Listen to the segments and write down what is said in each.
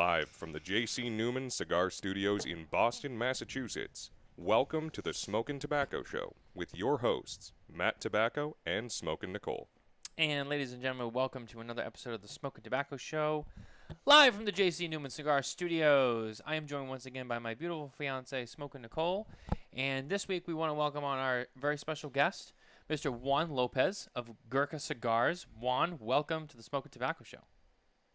Live from the J.C. Newman Cigar Studios in Boston, Massachusetts. Welcome to the Smokin Tabacco Show with your hosts, Matt Tobacco and Smokin Nicole. And ladies and gentlemen, welcome to another episode of the Smokin Tabacco Show, live from the J.C. Newman Cigar Studios. I am joined once again by my beautiful fiance, Smokin Nicole, and this week we want to welcome on our very special guest, Mr. Juan Lopez of Gurkha Cigars. Juan, welcome to the Smokin Tabacco Show.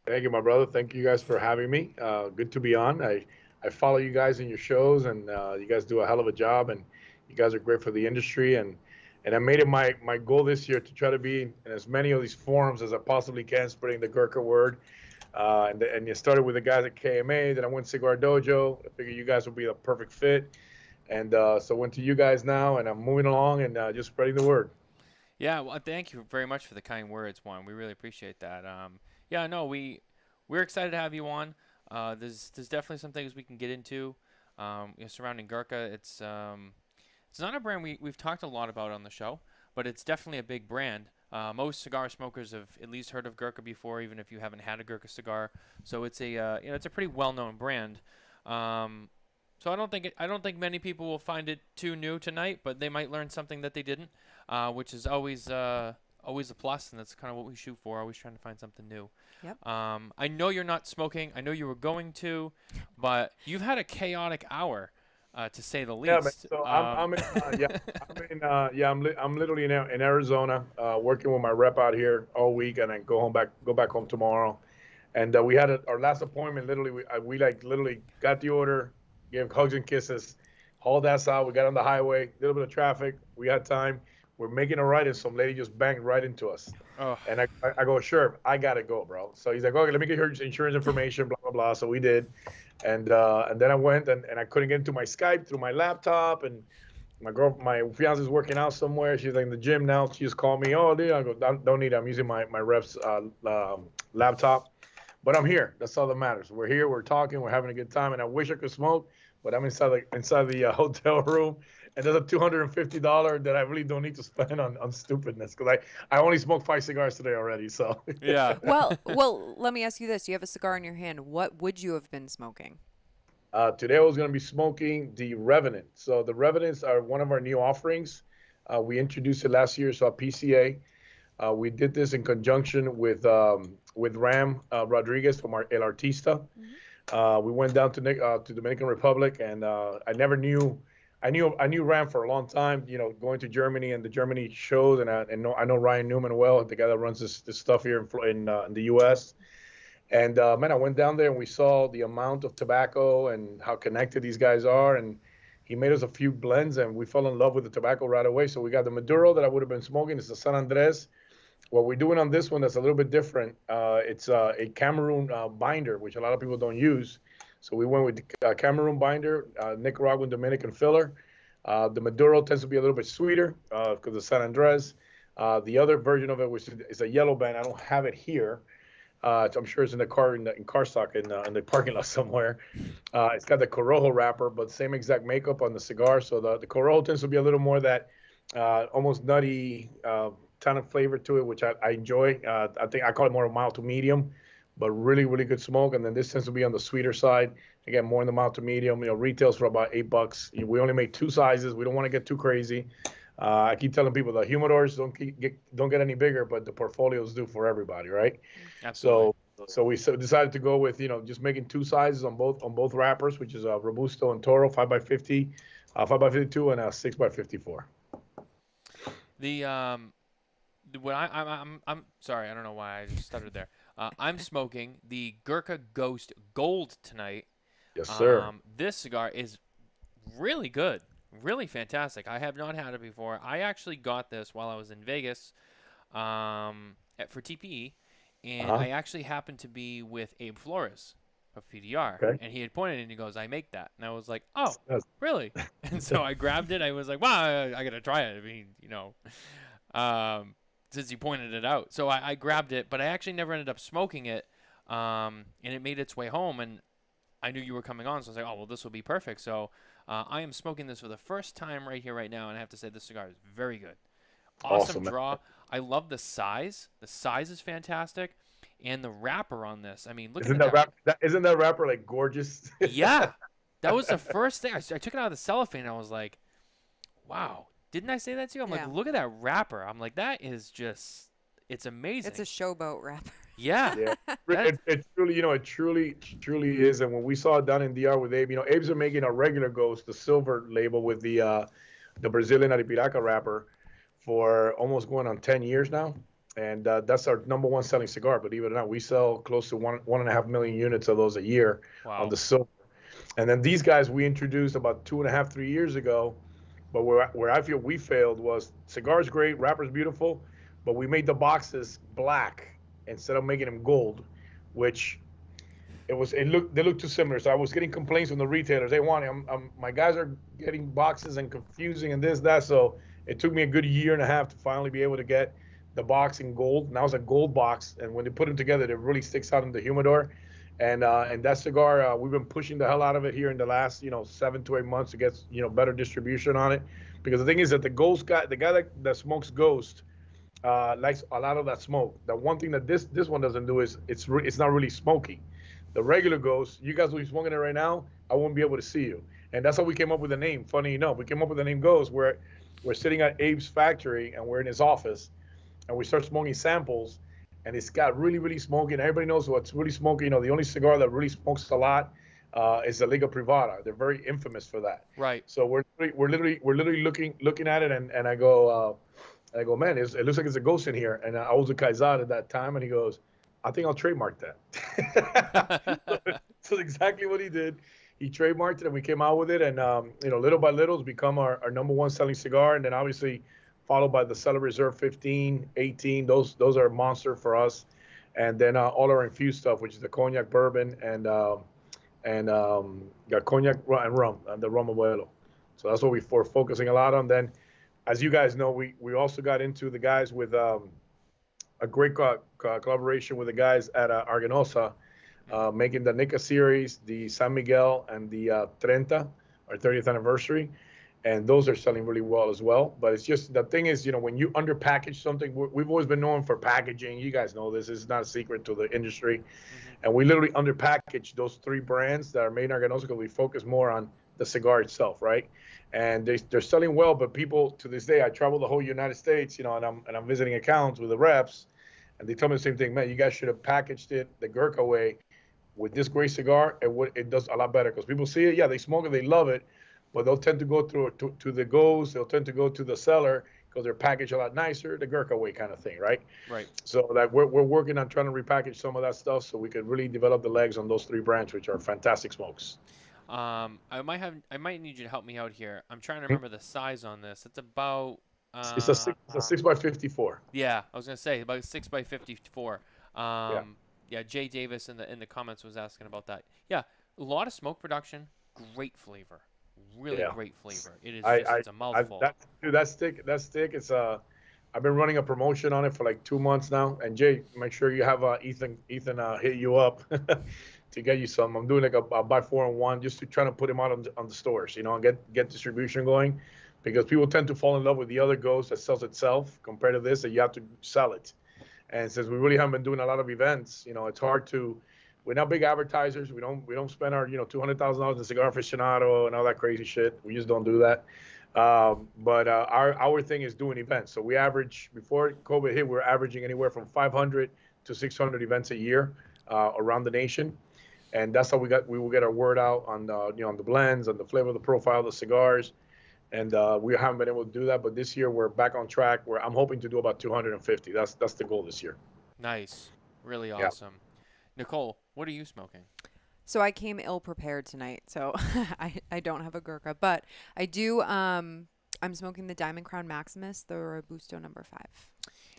Thank you, my brother. Thank you guys for having me. Good to be on. I follow you guys in your shows, and you guys do a hell of a job, and you guys are great for the industry. And I made it my goal this year to try to be in as many of these forums as I possibly can, spreading the Gurkha word. And you started with the guys at KMA, then I went Cigar Dojo. I figured you guys would be the perfect fit. And so went to you guys now, and I'm moving along and just spreading the word. Yeah, well, thank you very much for the kind words, Juan. We really appreciate that. Yeah, no, we're excited to have you on. There's definitely some things we can get into, surrounding Gurkha. It's not a brand we've talked a lot about on the show, but it's definitely a big brand. Most cigar smokers have at least heard of Gurkha before, even if you haven't had a Gurkha cigar. So it's it's a pretty well-known brand. So I don't think many people will find it too new tonight, but they might learn something that they didn't, which is always a plus, and that's kind of what we shoot for. Always trying to find something new. Yep. I know you're not smoking. I know you were going to, but you've had a chaotic hour, to say the least. Yeah, man. So I'm literally in Arizona, working with my rep out here all week, and then go back home tomorrow. And we had our last appointment. Literally, we literally got the order, gave hugs and kisses, hauled ass out. We got on the highway, a little bit of traffic. We had time. We're making a right, and some lady just banged right into us. Oh. And I go, sure, I gotta go, bro. So he's like, okay, let me get your insurance information, blah blah blah. So we did, and then I went and I couldn't get into my Skype through my my my fiance's working out somewhere. She's like in the gym now. She just called me. Oh, dude, I go, don't need it. I'm using my rep's laptop, but I'm here. That's all that matters. We're here. We're talking. We're having a good time. And I wish I could smoke, but I'm inside the hotel room. And there's a $250 that I really don't need to spend on stupidness, because I only smoked 5 cigars today already. So yeah. Well, let me ask you this: you have a cigar in your hand. What would you have been smoking? Today I was going to be smoking the Revenant. So the Revenants are one of our new offerings. We introduced it last year, so PCA. We did this in conjunction with Ram Rodriguez from our El Artista. Mm-hmm. We went down to Dominican Republic, and I knew Ram for a long time, going to Germany and the Germany shows, and I know Ryan Newman well, the guy that runs this stuff here in the U.S. And man, I went down there and we saw the amount of tobacco and how connected these guys are, and he made us a few blends, and we fell in love with the tobacco right away. So we got the Maduro that I would have been smoking. It's the San Andres. What we're doing on this one that's a little bit different. It's a Cameroon binder, which a lot of people don't use. So we went with Cameroon binder, Nicaraguan Dominican filler. The Maduro tends to be a little bit sweeter because of San Andres. The other version of it, which is a yellow band, I don't have it here. I'm sure it's in the car in car stock in the parking lot somewhere. It's got the Corojo wrapper, but same exact makeup on the cigar. So the Corojo tends to be a little more that almost nutty kind of flavor to it, which I enjoy. I think I call it more mild to medium, but really, really good smoke. And then this tends to be on the sweeter side. Again, more in the mild to medium. Retails for about $8. We only make 2 sizes. We don't want to get too crazy. I keep telling people the humidors don't get any bigger, but the portfolios do for everybody, right? Absolutely. So we decided to go with just making 2 sizes on both wrappers, which is Robusto and Toro 5x50, 5x52, and 6x54. I'm sorry, I don't know why I just stuttered there. I'm smoking the Gurkha Ghost Gold tonight. Yes, sir. This cigar is really good, really fantastic. I have not had it before. I actually got this while I was in Vegas for TPE, and I actually happened to be with Abe Flores of PDR, okay. And he had pointed and he goes, "I make that," and I was like, "Oh, really?" And so I grabbed it. I was like, "Wow, I gotta try it." I mean, since he pointed it out. So I grabbed it, but I actually never ended up smoking it, and it made its way home, and I knew you were coming on, so I was like, oh, well, this will be perfect. So I am smoking this for the first time right here, right now, and I have to say this cigar is very good. Awesome draw. I love the size. The size is fantastic. and the wrapper on this. I mean, looking Isn't at that that. isn't that wrapper like gorgeous? Yeah, that was the first thing. I took it out of the cellophane. And I was like, wow. Didn't I say that to you? I'm like, Yeah. look at that wrapper. I'm like, that is just, it's amazing. It's a showboat wrapper. Yeah. Yeah, That- it truly, truly is. And when we saw it down in DR with Abe, Abe's are making a regular Ghost, the silver label with the Brazilian Aripiraca wrapper for almost going on 10 years now. And that's our number one selling cigar. Believe it or not, we sell close to 1.5 million units of those a year on wow. the silver. And then these guys we introduced about 2.5, 3 years ago. But where I feel we failed was cigar's great, wrapper's beautiful, but we made the boxes black instead of making them gold, which they looked too similar. So I was getting complaints from the retailers. They want my guys are getting boxes and confusing and this that. So it took me a good year and a half to finally be able to get the box in gold. Now it's a gold box, and when they put them together, it really sticks out in the humidor. And that cigar, we've been pushing the hell out of it here in the last 7 to 8 months to get better distribution on it. Because the thing is that the guy that smokes Ghost, likes a lot of that smoke. The one thing that this one doesn't do is it's not really smoky. The regular Ghost, you guys will be smoking it right now, I won't be able to see you. And that's how we came up with the name. Funny enough, we came up with the name Ghost. We're sitting at Abe's factory and we're in his office, and we start smoking samples, and it's got really, really smoky. And everybody knows what's really smoky. The only cigar that really smokes a lot is the Liga Privada. They're very infamous for that. Right. So we're literally looking at it, and I go, man, it looks like it's a Ghost in here. And I was a Kaizad at that time, and he goes, I think I'll trademark that. So exactly what he did. He trademarked it, and we came out with it. And little by little, it's become our number one selling cigar. And then obviously followed by the Cellar Reserve 15, 18. Those are a monster for us. And then all our infused stuff, which is the cognac bourbon and got cognac and rum, and the rum abuelo. So that's what we're focusing a lot on. Then, as you guys know, we also got into the guys with a great collaboration with the guys at Arganosa, making the Nica series, the San Miguel, and the Treinta, our 30th anniversary. And those are selling really well as well. But it's just, the thing is, when you underpackage something, we've always been known for packaging. You guys know this. Is not a secret to the industry. And we literally underpackage those 3 brands that are made in Arganosa because we focus more on the cigar itself, right? And they're selling well, but people, to this day, I travel the whole United States, and I'm visiting accounts with the reps, and they tell me the same thing, man, you guys should have packaged it the Gurkha way with this great cigar. It does a lot better because people see it, yeah, they smoke it, they love it, but they'll tend to go through to the Ghost, they'll tend to go to the Cellar because they're packaged a lot nicer, the Gurkha way kind of thing, right? Right. So like we're working on trying to repackage some of that stuff so we could really develop the legs on those 3 brands, which are fantastic smokes. I might need you to help me out here. I'm trying to remember the size on this. It's about. It's a 6x54. Yeah, I was gonna say about 6x54. Yeah. Yeah. Jay Davis in the comments was asking about that. Yeah, a lot of smoke production, great flavor, really Yeah. great flavor. It is it's a That mouthful. stick. It's I've been running a promotion on it for like 2 months now. And Jay, make sure you have Ethan hit you up to get you some. I'm doing like a buy 4 and 1 just to try to put him out on the stores, and get distribution going, because people tend to fall in love with the other Ghost that sells itself compared to this that you have to sell it. And since we really haven't been doing a lot of events, it's hard to. We're not big advertisers. We don't spend our $200,000 in cigar aficionado and all that crazy shit. We just don't do that. But our thing is doing events. So we average, before COVID hit, we were averaging anywhere from 500 to 600 events a year around the nation. And that's how we will get our word out on on the blends, on the flavor, the profile of the cigars. And we haven't been able to do that, but this year we're back on track where I'm hoping to do about 250. That's the goal this year. Nice, really Yeah. awesome. Nicole, what are you smoking? So I came ill prepared tonight, so I don't have a Gurkha, but I do. I'm smoking the Diamond Crown Maximus, the Robusto number 5.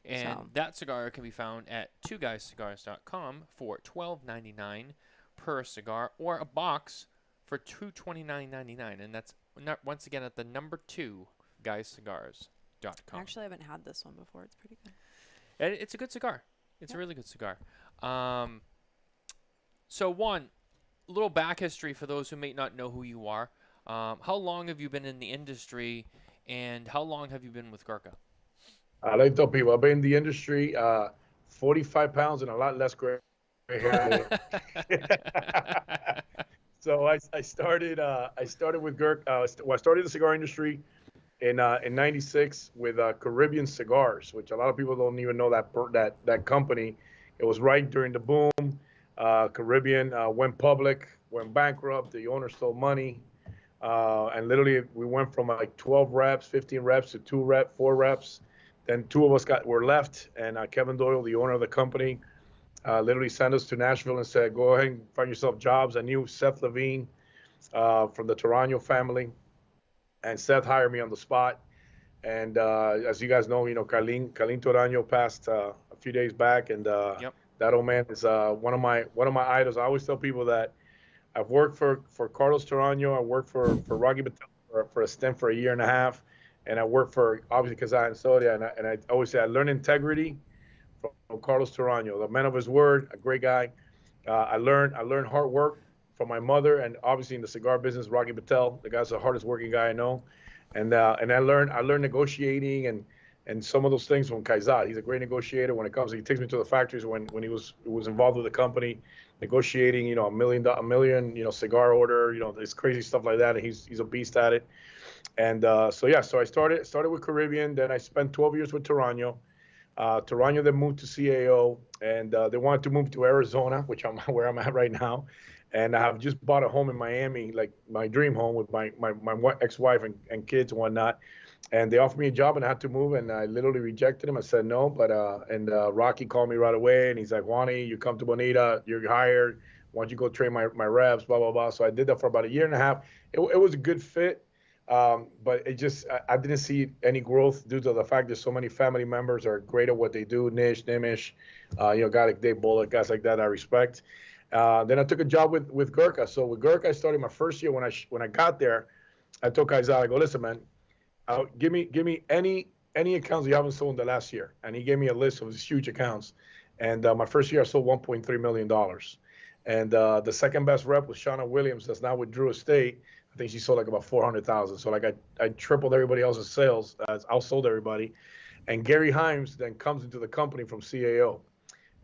And So- that cigar can be found at twoguyscigars.com for $12.99 per cigar, or a box for $229.99, and that's once again at the number 2 guyscigars.com. Actually, I haven't had this one before. It's pretty good. And it's a good cigar. It's a really good cigar. So Juan, a little back history for those who may not know who you are. How long have you been in the industry, and how long have you been with Gurkha? I like to tell people I've been in the industry 45 pounds and a lot less gray hair. So I started with Gurk. I started the cigar industry in '96 with Caribbean Cigars, which a lot of people don't even know that company. It was right during the boom. Caribbean went public, went bankrupt. The owner stole money, and literally we went from like 12 reps, 15 reps to 4 reps. Then two of us were left, and Kevin Doyle, the owner of the company, literally sent us to Nashville and said, "Go ahead and find yourself jobs." I knew Seth Levine from the Tarano family, and Seth hired me on the spot. And as you guys know, Carlin Torano passed a few days back, and Yep. that old man is one of my idols. I always tell people that I've worked for Carlos Torano. I worked for Rocky Patel for a stint for a year and a half, and I worked for obviously Kazan and Soria. And I always say I learned integrity from Carlos Torano, the man of his word, a great guy. I learned hard work from my mother, and obviously in the cigar business, Rocky Patel, the guy's the hardest working guy I know. And I learned negotiating and some of those things from Kaizad. He's a great negotiator when it comes. He takes me to the factories when he was involved with the company, negotiating, a million, cigar order, this crazy stuff like that. And he's a beast at it. And so I started with Caribbean. Then I spent 12 years with Tarano. Tarano then moved to CAO, and they wanted to move to Arizona, which I'm where I'm at right now. And I have just bought a home in Miami, like my dream home with my ex-wife and kids and whatnot. And they offered me a job, and I had to move, and I literally rejected him. I said no, but Rocky called me right away, and he's like, "Juani, you come to Bonita, you're hired. Why don't you go train my reps, blah blah blah." So I did that for about a year and a half. It was a good fit, but it just I didn't see any growth due to the fact that so many family members are great at what they do. Nish, Nimish, guy like Dave Bullock, guys like that I respect. Then I took a job with Gurkha. So with Gurkha, I started my first year when I got there. I told Kaizal, I go, "Listen, man, give me any accounts you haven't sold in the last year." And he gave me a list of these huge accounts. And my first year, I sold $1.3 million. And the second best rep was Shauna Williams, that's now with Drew Estate. I think she sold like about 400,000. So like I tripled everybody else's sales. Outsold everybody. And Gary Himes then comes into the company from CAO.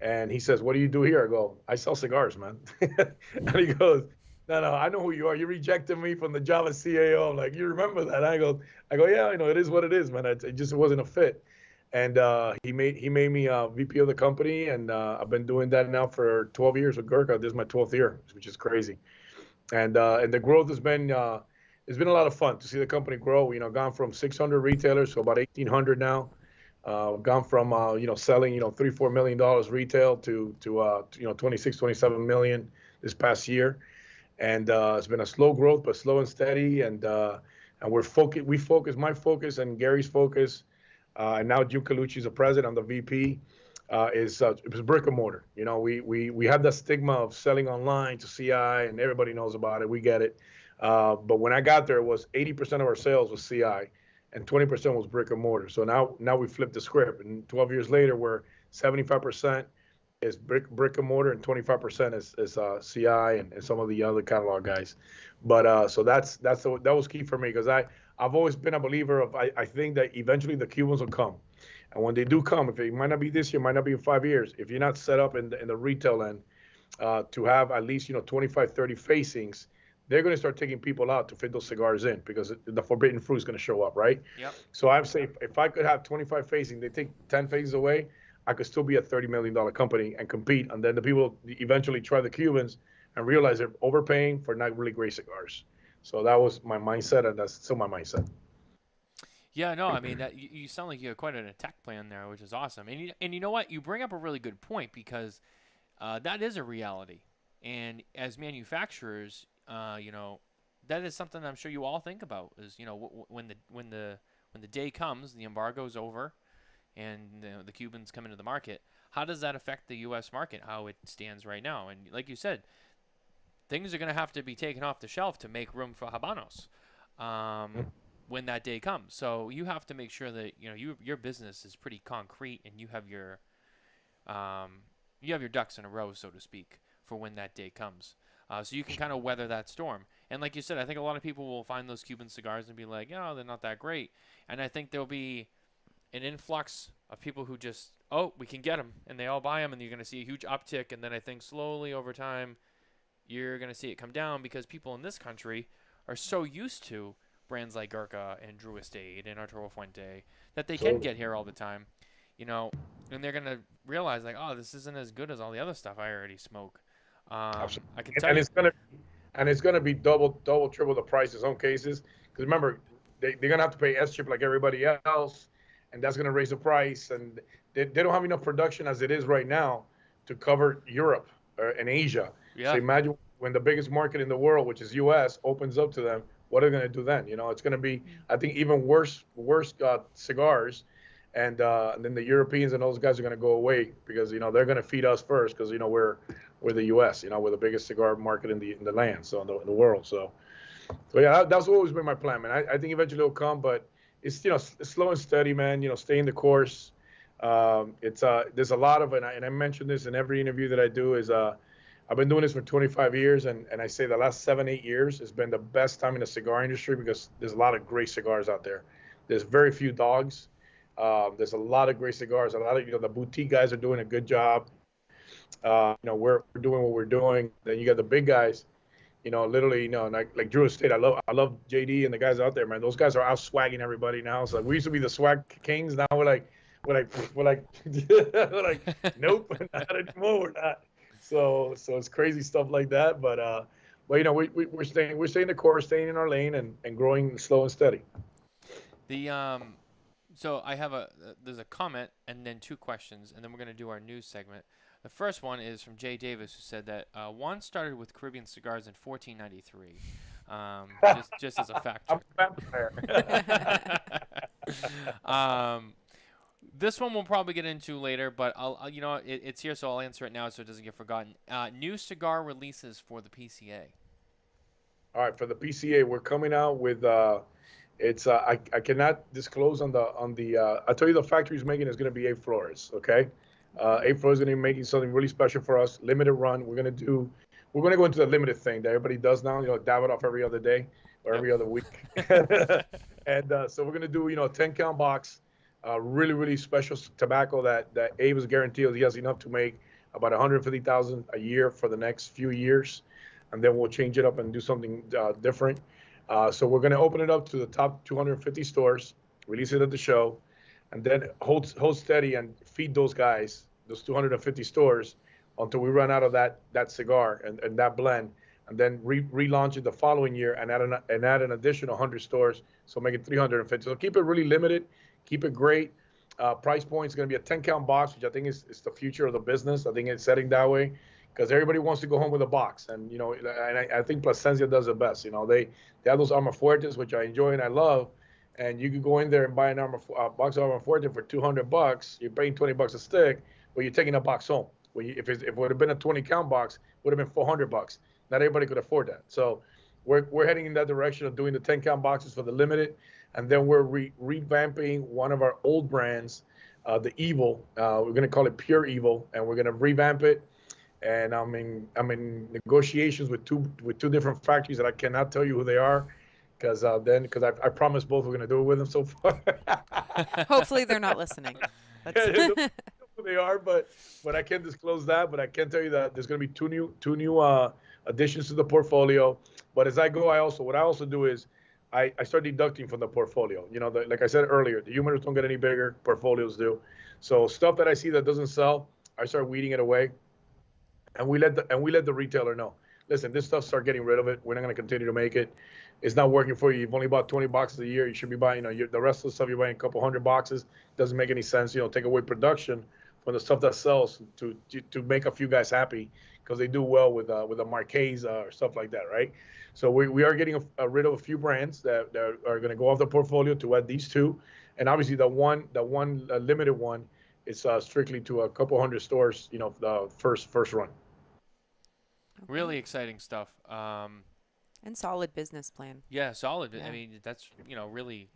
And he says, "What do you do here?" I go, "I sell cigars, man." And he goes, "No, I know who you are. You rejected me from the job at CAO." I'm like, "You remember that?" I go, "Yeah, it is what it is, man. It wasn't a fit." And he made me VP of the company, and I've been doing that now for 12 years with Gurkha. This is my 12th year, which is crazy. And the growth has been it's been a lot of fun to see the company grow. Gone from 600 retailers to about 1,800 now. Gone from selling $3-4 million retail to 26, 27 million this past year. And it's been a slow growth, but slow and steady. And we're focused. We focus. My focus and Gary's focus, and now Jim Colucci is the president. I'm the VP. It was brick and mortar. We have that stigma of selling online to CI, and everybody knows about it. We get it. But when I got there, it was 80% of our sales was CI, and 20% was brick and mortar. So now we flipped the script, and 12 years later, we're 75% is brick and mortar, and 25% is CI and some of the other catalog guys. But so that was key for me, because I've always been a believer of I think that eventually the Cubans will come. And when they do come, if it might not be this year, might not be in 5 years, if you're not set up in the retail end to have at least 25, 30 facings, they're going to start taking people out to fit those cigars in, because the forbidden fruit is going to show up, right? Yep. So I would say if I could have 25 facings, they take 10 facings away, I could still be a $30 million company and compete. And then the people eventually try the Cubans and realize they're overpaying for not really great cigars. So that was my mindset, and that's still my mindset. Yeah, no, I mean that you sound like you have quite an attack plan there, which is awesome. And you know what? You bring up a really good point, because that is a reality. And as manufacturers, that is something I'm sure you all think about. Is when the day comes, the embargo is over, and the Cubans come into the market. How does that affect the U.S. market? How it stands right now? And like you said, things are going to have to be taken off the shelf to make room for Habanos. When that day comes. So you have to make sure that your business is pretty concrete, and you have your ducks in a row, so to speak, for when that day comes. So you can kind of weather that storm. And like you said, I think a lot of people will find those Cuban cigars and be like, "Oh, they're not that great." And I think there'll be an influx of people who just, we can get them, and they all buy them, and you're going to see a huge uptick, and then I think slowly over time you're going to see it come down because people in this country are so used to brands like Gurkha and Drew Estate and Arturo Fuente that they can get here all the time, and they're going to realize like, this isn't as good as all the other stuff I already smoke. Absolutely. I can tell you. It's gonna be double, triple the price in some cases. Because remember, they're gonna have to pay S chip like everybody else, and that's gonna raise the price. And they don't have enough production as it is right now to cover Europe and Asia. Yeah. So imagine when the biggest market in the world, which is U.S., opens up to them. What are they gonna do then? It's gonna be, I think, even worse cigars. And then the Europeans and those guys are going to go away because they're going to feed us first because we're the U.S. We're the biggest cigar market in the land, so in the world. So yeah, that's always been my plan, man. I think eventually it'll come, but it's it's slow and steady, man. Staying the course. There's a lot of it, and I mentioned this in every interview that I do. I've been doing this for 25 years, and I say the last 7-8 years has been the best time in the cigar industry because there's a lot of great cigars out there. There's very few dogs. There's a lot of great cigars. A lot of the boutique guys are doing a good job. We're doing what we're doing. Then you got the big guys. Literally, like Drew Estate. I love JD and the guys out there, man. Those guys are out swagging everybody now. So we used to be the swag kings. Now we're like, we're like, nope, not anymore. We're not. So it's crazy stuff like that. But we're staying the course, staying in our lane, and growing slow and steady. So I have there's a comment and then 2 questions, and then we're going to do our news segment. The first one is from Jay Davis, who said that Juan started with Caribbean cigars in 1493. Just as a fact check. This one we'll probably get into later, but I'll it's here, so I'll answer it now so it doesn't get forgotten. New cigar releases for the PCA. All right, for the PCA, we're coming out with. It's I cannot disclose on the I'll tell you the factory's making is going to be 8 Flores, okay? 8 Flores is going to be making something really special for us, limited run. We're going to go into the limited thing that everybody does now, dab it off every other day or every other week. And so we're going to do, a 10-count box, really, really special tobacco that Abe is guaranteed he has enough to make about 150,000 a year for the next few years. And then we'll change it up and do something different. So we're going to open it up to the top 250 stores, release it at the show, and then hold steady and feed those guys, those 250 stores, until we run out of that cigar and that blend, and then relaunch it the following year and add an additional 100 stores, so make it 350. So keep it really limited, keep it great. Price point is going to be a 10-count box, which I think is the future of the business. I think it's setting that way. Because everybody wants to go home with a box, and I think Plasencia does it best. They have those Arma Fuertes, which I enjoy and I love, and you can go in there and buy a box of Arma Fuerte for $200. You're paying $20 a stick, but you're taking a box home. If it would have been a 20-count box, it would have been $400. Not everybody could afford that. So we're heading in that direction of doing the 10-count boxes for the limited, and then we're revamping one of our old brands, the Evil. We're going to call it Pure Evil, and we're going to revamp it. And I'm in negotiations with two different factories that I cannot tell you who they are, because I promised both we're gonna do it with them so far. Hopefully they're not listening. I don't know who they are, but I can't disclose that. But I can tell you that there's gonna be two new additions to the portfolio. But as I go, what I also do is I start deducting from the portfolio. Like I said earlier, the humidors don't get any bigger, portfolios do. So stuff that I see that doesn't sell, I start weeding it away. And we let the retailer know. Listen, this stuff, start getting rid of it. We're not going to continue to make it. It's not working for you. You've only bought 20 boxes a year. You should be buying, the rest of the stuff you're buying a couple hundred boxes. Doesn't make any sense. Take away production from the stuff that sells to make a few guys happy because they do well with a Marquez or stuff like that, right? So we are getting rid of a few brands that are going to go off the portfolio to add these two, and obviously the one limited one is strictly to a couple hundred stores. The first run. Really exciting stuff. And solid business plan. Yeah, solid. Yeah. I mean, that's really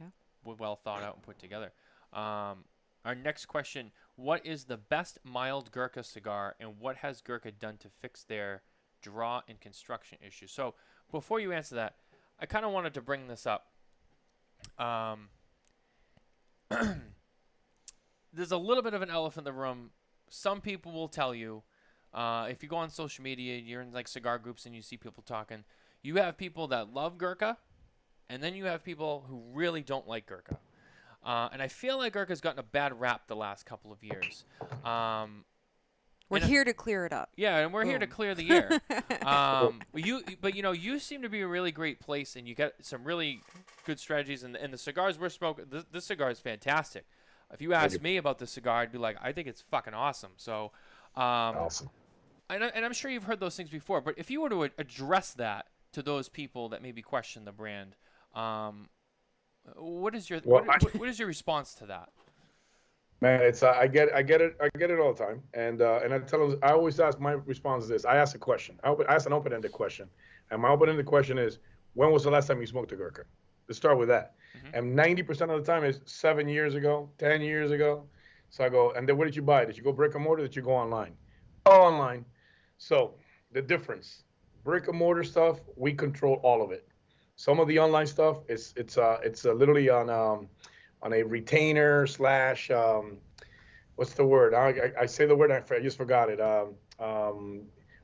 well thought out and put together. Our next question: what is the best mild Gurkha cigar, and what has Gurkha done to fix their draw and construction issues? So before you answer that, I kind of wanted to bring this up. there's a little bit of an elephant in the room. Some people will tell you, if you go on social media, you're in like cigar groups and you see people talking, you have people that love Gurkha, and then you have people who really don't like Gurkha. And I feel like Gurkha's gotten a bad rap the last couple of years. We're here to clear it up. Yeah, and we're here to clear the air. But you seem to be a really great place, and you got some really good strategies. And the cigars we're smoking, this cigar is fantastic. If you asked me about the cigar, I'd be like, I think it's fucking awesome. So, Awesome. and I'm sure you've heard those things before. But if you were to address that to those people that maybe question the brand, what is your what is your response to that? Man, it's I get it all the time, and I tell them, I always ask, my response is this: I ask a question. I ask an open-ended question, and my open-ended question is, when was the last time you smoked a Gurkha? Let's start with that. And 90% of the time is 7 years ago, 10 years ago. So I go, and then where did you buy it? Did you go brick and mortar? Did you go online? All online. So the difference, brick and mortar stuff, we control all of it. Some of the online stuff, it's literally on a retainer slash what's the word? I say the word, I just forgot it.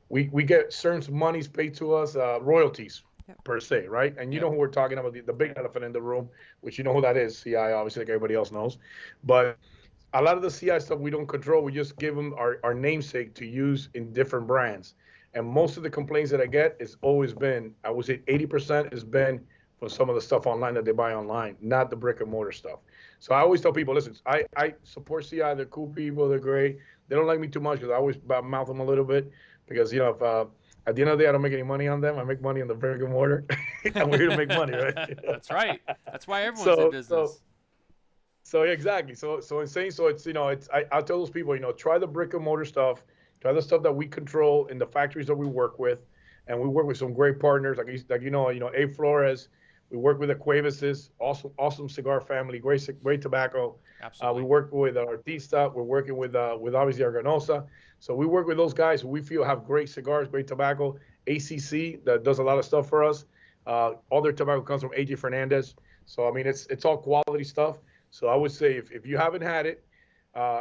We get certain monies paid to us, royalties per se, right? And you know who we're talking about, the big elephant in the room, which you know who that is, CI, obviously, like everybody else knows. But a lot of the CI stuff we don't control. We just give them our namesake to use in different brands. And most of the complaints that I get has always been, I would say 80% has been from some of the stuff online that they buy online, not the brick and mortar stuff. So I always tell people, listen, I support CI. They're cool people. They're great. They don't like me too much because I always mouth them a little bit because, if at the end of the day, I don't make any money on them. I make money on the brick and mortar. And we're here to make money, right? That's right. That's why everyone's in business. So exactly. So in saying, so it's, I tell those people, try the brick and mortar stuff, try the stuff that we control in the factories that we work with. And we work with some great partners, like Abe Flores. We work with the Cuevases, awesome cigar family, great tobacco. Absolutely. We work with Artista. We're working with obviously Arganosa. So we work with those guys who we feel have great cigars, great tobacco. ACC that does a lot of stuff for us. All their tobacco comes from AJ Fernandez. So I mean, it's all quality stuff. So I would say if you haven't had it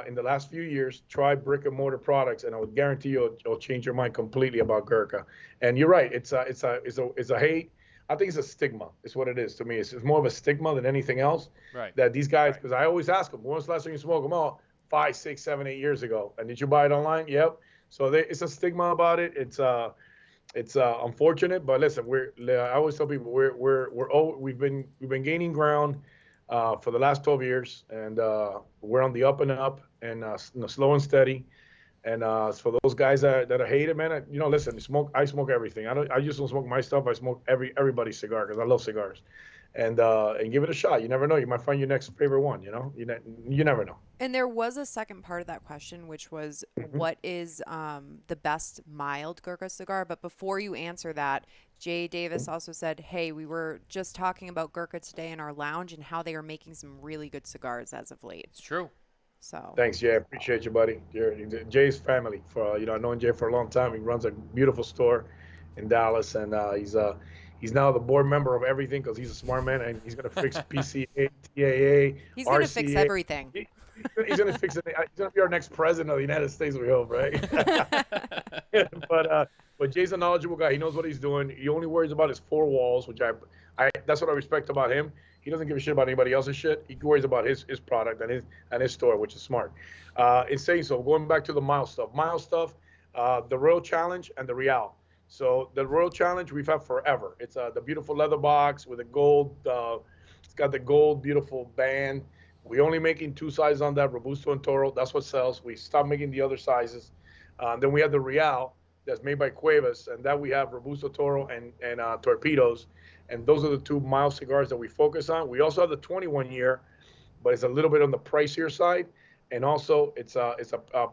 in the last few years, try brick and mortar products, and I would guarantee you it'll change your mind completely about Gurkha. And you're right, it's a hate. I think it's a stigma. It's what it is to me. It's more of a stigma than anything else. Right. That these guys, because I always ask them, when was the last time you smoked them? Oh, 5, 6, 7, 8 years ago. And did you buy it online? Yep. So it's a stigma about it. It's unfortunate, but listen, I always tell people we've been gaining ground for the last 12 years, and we're on the up and up, and slow and steady. And for those guys that hate it, man, listen, I smoke everything. I just don't smoke my stuff. I smoke everybody's cigar because I love cigars, and give it a shot. You never know. You might find your next favorite one. You never know. And there was a second part of that question, which was, what is the best mild Gurkha cigar? But before you answer that, Jay Davis also said, hey, we were just talking about Gurkha today in our lounge and how they are making some really good cigars as of late. It's true. So thanks, Jay. I appreciate you, buddy. Jay's family. I've known Jay for a long time. He runs a beautiful store in Dallas, and he's now the board member of everything because he's a smart man, and he's gonna fix PCA, TAA. He's gonna fix everything. He's gonna fix it. He's gonna be our next president of the United States, we hope, right? But Jay's a knowledgeable guy. He knows what he's doing. He only worries about his four walls, which that's what I respect about him. He doesn't give a shit about anybody else's shit. He worries about his product and his store, which is smart. In saying so, going back to the mild stuff, the Royal Challenge and the Real. So the Royal Challenge we've had forever. It's the beautiful leather box with the gold. It's got the gold beautiful band. We only making 2 sizes on that, Robusto and Toro. That's what sells. We stopped making the other sizes. Then we have the Real that's made by Cuevas, and that we have Robusto, Toro, and Torpedoes. And those are the 2 mild cigars that we focus on. We also have the 21 year, but it's a little bit on the pricier side. And also it's a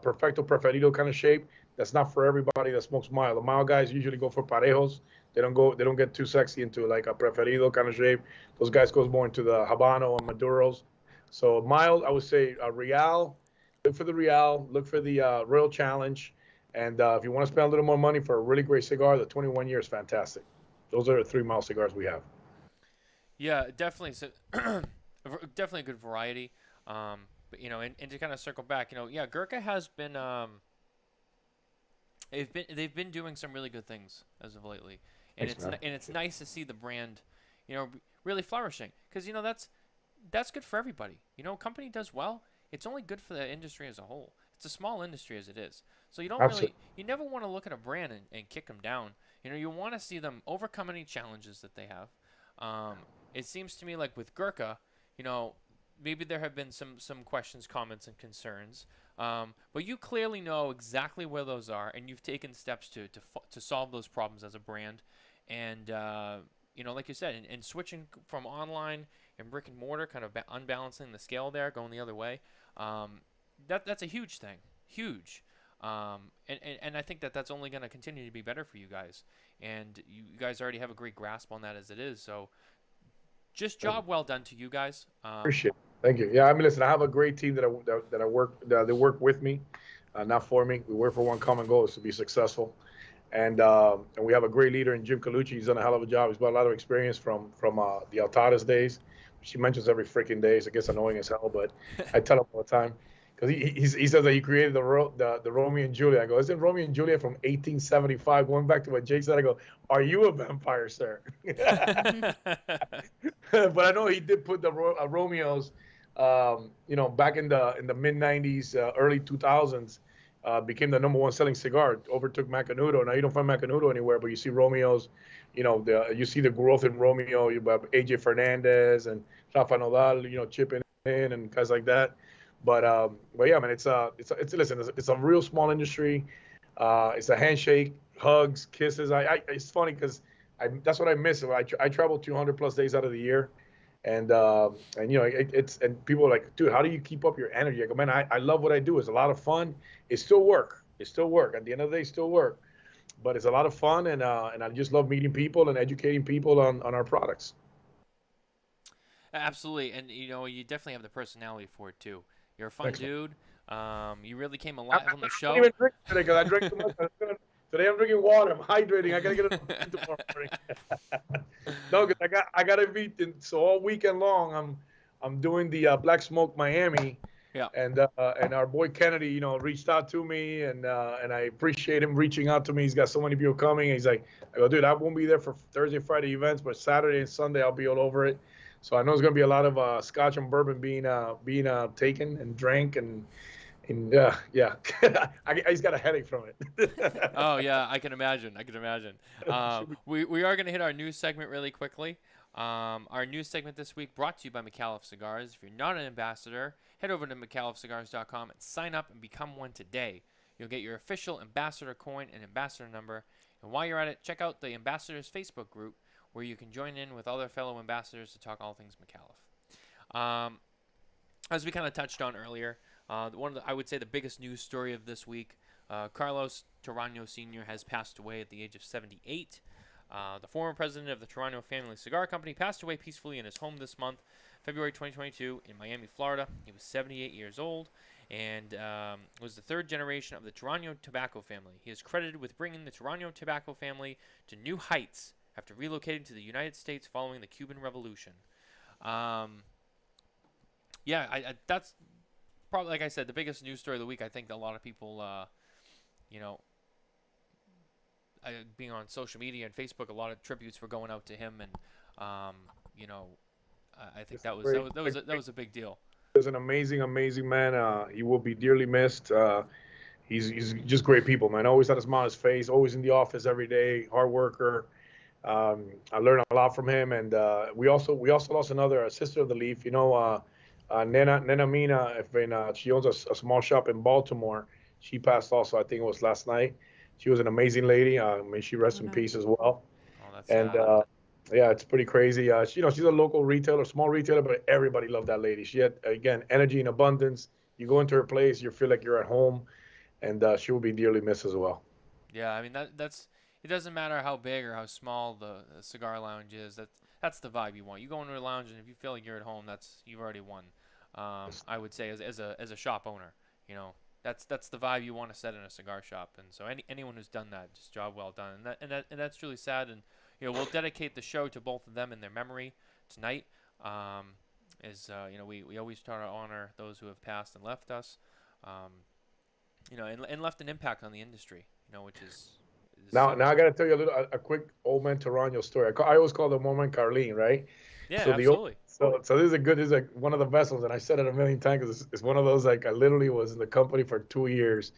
Perfecto Preferido kind of shape. That's not for everybody that smokes mild. The mild guys usually go for parejos. They don't get too sexy into like a Preferido kind of shape. Those guys goes more into the Habano and Maduros. So mild, I would say Real. Look for the Real. Look for the Royal Challenge. And if you want to spend a little more money for a really great cigar, the 21 year is fantastic. Those are the 3 mild cigars we have. Yeah, definitely. So, definitely a good variety. But and to kind of circle back, yeah, Gurkha has been they've been doing some really good things as of lately, and Thanks, man. and it's nice to see the brand, really flourishing because that's good for everybody. Company does well, it's only good for the industry as a whole. It's a small industry as it is, so Absolutely. you never want to look at a brand and kick them down. You want to see them overcome any challenges that they have. It seems to me like with Gurkha, you know, maybe there have been some questions, comments, and concerns. But you clearly know exactly where those are, and you've taken steps to solve those problems as a brand. And like you said, and switching from online and brick and mortar, kind of unbalancing the scale there, going the other way. That's a huge thing, huge. And I think that's only going to continue to be better for you guys. And you guys already have a great grasp on that as it is. So just job well done to you guys. Appreciate it. Thank you. Yeah, I mean, listen, I have a great team that I work that they work with me, not for me. We work for one common goal: is to be successful. And we have a great leader in Jim Colucci. He's done a hell of a job. He's got a lot of experience from the Altadas days. She mentions every freaking day. So it gets annoying as hell, but I tell him all the time because he says that he created the Romeo and Juliet. I go, isn't Romeo and Juliet from 1875? Going back to what Jake said, I go, are you a vampire, sir? But I know he did put the Romeos, back in the mid '90s, early 2000s. Became the number one selling cigar, overtook Macanudo. Now you don't find Macanudo anywhere, but you see Romeos. You see the growth in Romeo. You have AJ Fernandez and Rafa Nodal, chipping in and guys like that. But yeah, man, it's a real small industry. It's a handshake, hugs, kisses. It's funny because that's what I miss. I travel 200 plus days out of the year. And people are like, dude, how do you keep up your energy? I go, man, I love what I do. It's a lot of fun. It's still work. It's still work. At the end of the day, it's still work. But it's a lot of fun, and I just love meeting people and educating people on our products. Absolutely, and you definitely have the personality for it too. You're a fun Thanks, man. dude. You really came alive on the I show. don't even drink today because I drank too much. Today I'm drinking water. I'm hydrating. I gotta get it tomorrow morning. No, because I gotta be. So all weekend long, I'm doing the Black Smoke Miami. Yeah. And our boy Kennedy, reached out to me, and I appreciate him reaching out to me. He's got so many people coming. He's like, I go, dude, I won't be there for Thursday, Friday events, but Saturday and Sunday I'll be all over it. So I know there's gonna be a lot of Scotch and bourbon being taken and drank, and yeah, he's got a headache from it. Oh yeah, I can imagine. We are gonna hit our news segment really quickly. Our news segment this week brought to you by McAuliffe Cigars. If you're not an ambassador, head over to McAuliffeCigars.com and sign up and become one today. You'll get your official ambassador coin and ambassador number. And while you're at it, check out the Ambassadors Facebook group where you can join in with other fellow ambassadors to talk all things McAuliffe. As we kind of touched on earlier, I would say the biggest news story of this week, Carlos Torano Sr. has passed away at the age of 78. The former president of the Torano Family Cigar Company passed away peacefully in his home this month, February 2022, in Miami, Florida. He was 78 years old and was the third generation of the Torano Tobacco family. He is credited with bringing the Torano Tobacco family to new heights after relocating to the United States following the Cuban Revolution. That's probably, like I said, the biggest news story of the week. I think a lot of people, being on social media and Facebook, a lot of tributes were going out to him, and I think that was a big deal. He's an amazing man. He will be dearly missed. He's just great people, man. Always had a smile on his face. Always in the office every day. Hard worker. I learned a lot from him, and we also lost another sister of the Leaf. Nena Mina. She owns a small shop in Baltimore. She passed also. I think it was last night. She was an amazing lady. May she rest in peace as well. Oh, that's and yeah, it's pretty crazy. She's a local retailer, small retailer, but everybody loved that lady. She had, again, energy and abundance. You go into her place, you feel like you're at home, and she will be dearly missed as well. Yeah, I mean that's it. Doesn't matter how big or how small the cigar lounge is. That's the vibe you want. You go into a lounge, and if you feel like you're at home, you've already won. I would say as a shop owner, that's the vibe you want to set in a cigar shop. And so anyone who's done that, just job well done. And that's really sad. And we'll dedicate the show to both of them in their memory tonight. is we always try to honor those who have passed and left us, um, and left an impact on the industry, which is Now, so now I got to tell you a quick old man Toronto story. I always call the woman Carlene, right? yeah, So the old, absolutely. so this is like one of the vessels, and I said it a million times because it's one of those like I literally was in the company for 2 years,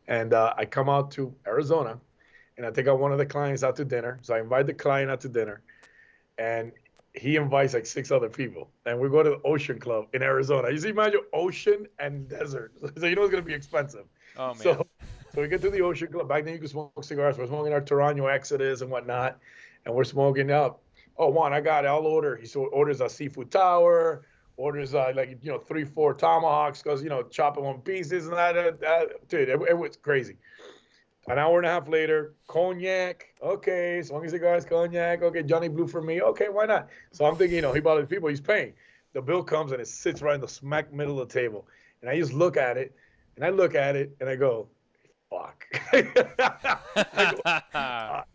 and I come out to Arizona, and I take out one of the clients out to dinner. So I invite the client out to dinner, and he invites like 6 other people, and we go to the Ocean Club in Arizona. You see, imagine ocean and desert, so you know it's gonna be expensive. Oh man. So, so we get to the Ocean Club. Back then, you could smoke cigars. We're smoking our Toronto Exodus and whatnot, and we're smoking up. Oh, Juan, I got it. I'll order. He orders a seafood tower, orders like 3, 4 tomahawks, because chop them in pieces and dude, it was crazy. An hour and a half later, cognac. Okay, smoking cigars, cognac. Okay, Johnny Blue for me. Okay, why not? So I'm thinking, he bought his people. He's paying. The bill comes and it sits right in the smack middle of the table, and I just look at it, and I look at it, and I go, fuck. I go, "Fuck."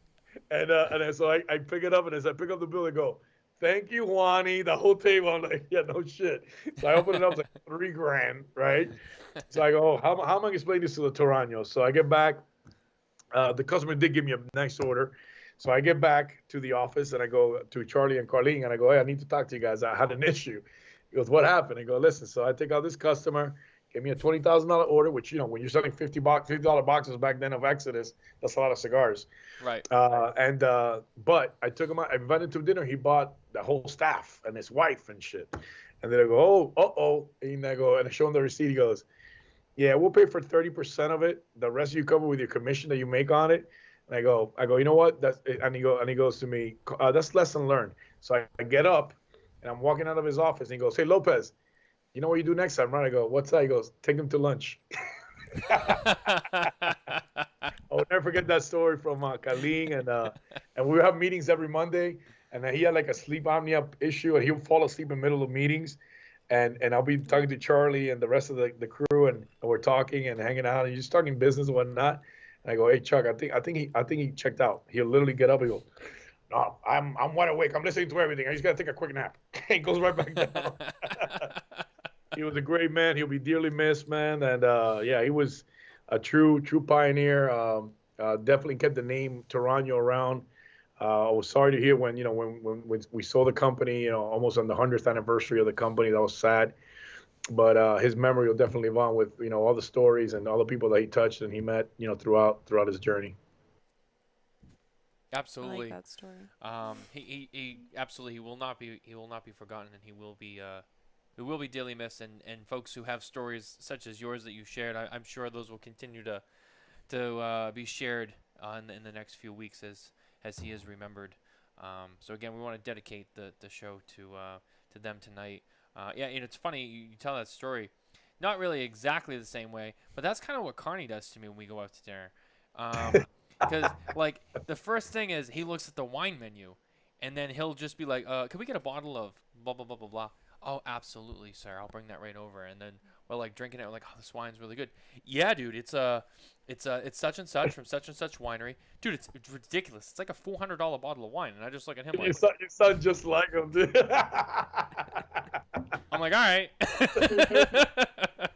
And then so I pick it up, and as I pick up the bill, I go, thank you, Juani. The whole table. I'm like, yeah, no shit. So I open it up, it's like $3,000, right? So I go, how am I gonna explain this to the Toranos? So I get back. The customer did give me a nice order. So I get back to the office, and I go to Charlie and Carlene, and I go, hey, I need to talk to you guys. I had an issue. He goes, what happened? I go, listen, so I take out this customer, gave me a $20,000 order, which, when you're selling $50 boxes back then of Exodus, that's a lot of cigars. Right. But I took him out, I invited him to dinner. He bought the whole staff and his wife and shit. And then I go, and I show him the receipt. He goes, yeah, we'll pay for 30% of it. The rest you cover with your commission that you make on it. And I go, you know what? That's it. And he goes to me, that's lesson learned. So I get up, and I'm walking out of his office, and he goes, hey, Lopez, you know what you do next time, right? I go, what's that? He goes, take him to lunch. I'll never forget that story from Kaling, and we have meetings every Monday, and he had like a sleep apnea issue, and he'll fall asleep in the middle of meetings. And I'll be talking to Charlie and the rest of the crew, and we're talking and hanging out, and he's just talking business and whatnot. And I go, hey Chuck, I think he checked out. He'll literally get up and go, no, I'm wide awake. I'm listening to everything. I just gotta take a quick nap. He goes right back down. He was a great man. He'll be dearly missed, man. And yeah, he was a true pioneer. Definitely kept the name Toronto around. I was sorry to hear when we sold the company, almost on the 100th anniversary of the company. That was sad. But his memory will definitely live on with, all the stories and all the people that he touched and he met, throughout his journey. Absolutely. I like that story. He absolutely, he will not be forgotten, and he will be dearly missed. And folks who have stories such as yours that you shared, I'm sure those will continue to be shared in the next few weeks as he is remembered. So again, we want to dedicate the show to them tonight. Yeah, and it's funny you tell that story, not really exactly the same way, but that's kind of what Carney does to me when we go out to dinner. Because like the first thing is he looks at the wine menu, and then he'll just be like, "Can we get a bottle of blah blah blah blah blah?" Oh, absolutely, sir. I'll bring that right over. And then we're like drinking it. We're like, "Oh, this wine's really good." Yeah, dude. It's such and such from such and such winery. Dude, it's ridiculous. It's like a $400 bottle of wine, and I just look at him like, You sound just like him, dude. I'm like, all right.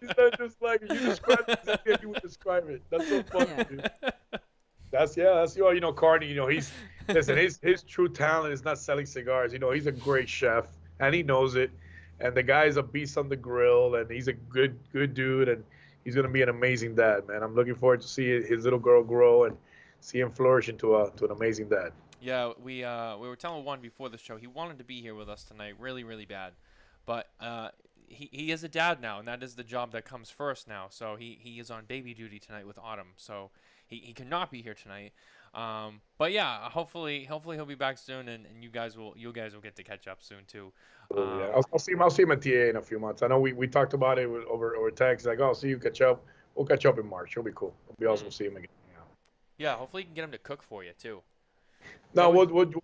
You sound just like him. You describe it exactly how you would describe it. That's so funny, Yeah. dude. That's Carney. His true talent is not selling cigars. He's a great chef, and he knows it. And the guy's a beast on the grill, and he's a good dude, and he's gonna be an amazing dad, man. I'm looking forward to see his little girl grow and see him flourish into an amazing dad. Yeah, we were telling Juan before the show he wanted to be here with us tonight, really, really bad, but he is a dad now, and that is the job that comes first now. So he is on baby duty tonight with Autumn, so he cannot be here tonight. But yeah, hopefully he'll be back soon, and you guys will get to catch up soon too. Yeah. I'll see him at TA in a few months. I know we talked about it over text. Like, I'll see you catch up. We'll catch up in March. It'll be cool. It'll be awesome to see him again. Yeah, hopefully you can get him to cook for you too. No, we'll do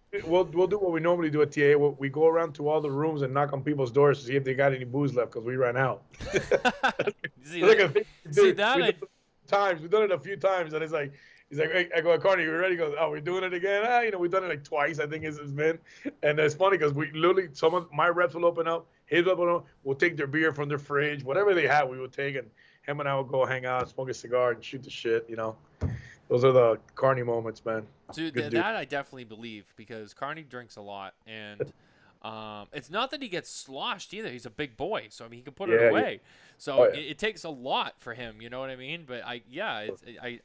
what we normally do at TA. We go around to all the rooms and knock on people's doors to see if they got any booze left, because we ran out. We've done it We've done it a few times, and it's like He's like, hey, I go, Carney, you ready? He goes, oh, we're doing it again. We've done it like twice. I think it's been, and it's funny because we literally, my reps will open up, his rep will open up, we'll take their beer from their fridge, whatever they have, we will take, and him and I will go hang out, smoke a cigar, and shoot the shit. Those are the Carney moments, man. Dude, Good dude. that I definitely believe because Carney drinks a lot, and it's not that he gets sloshed either. He's a big boy, so I mean he can put it away. So it takes a lot for him. You know what I mean? But I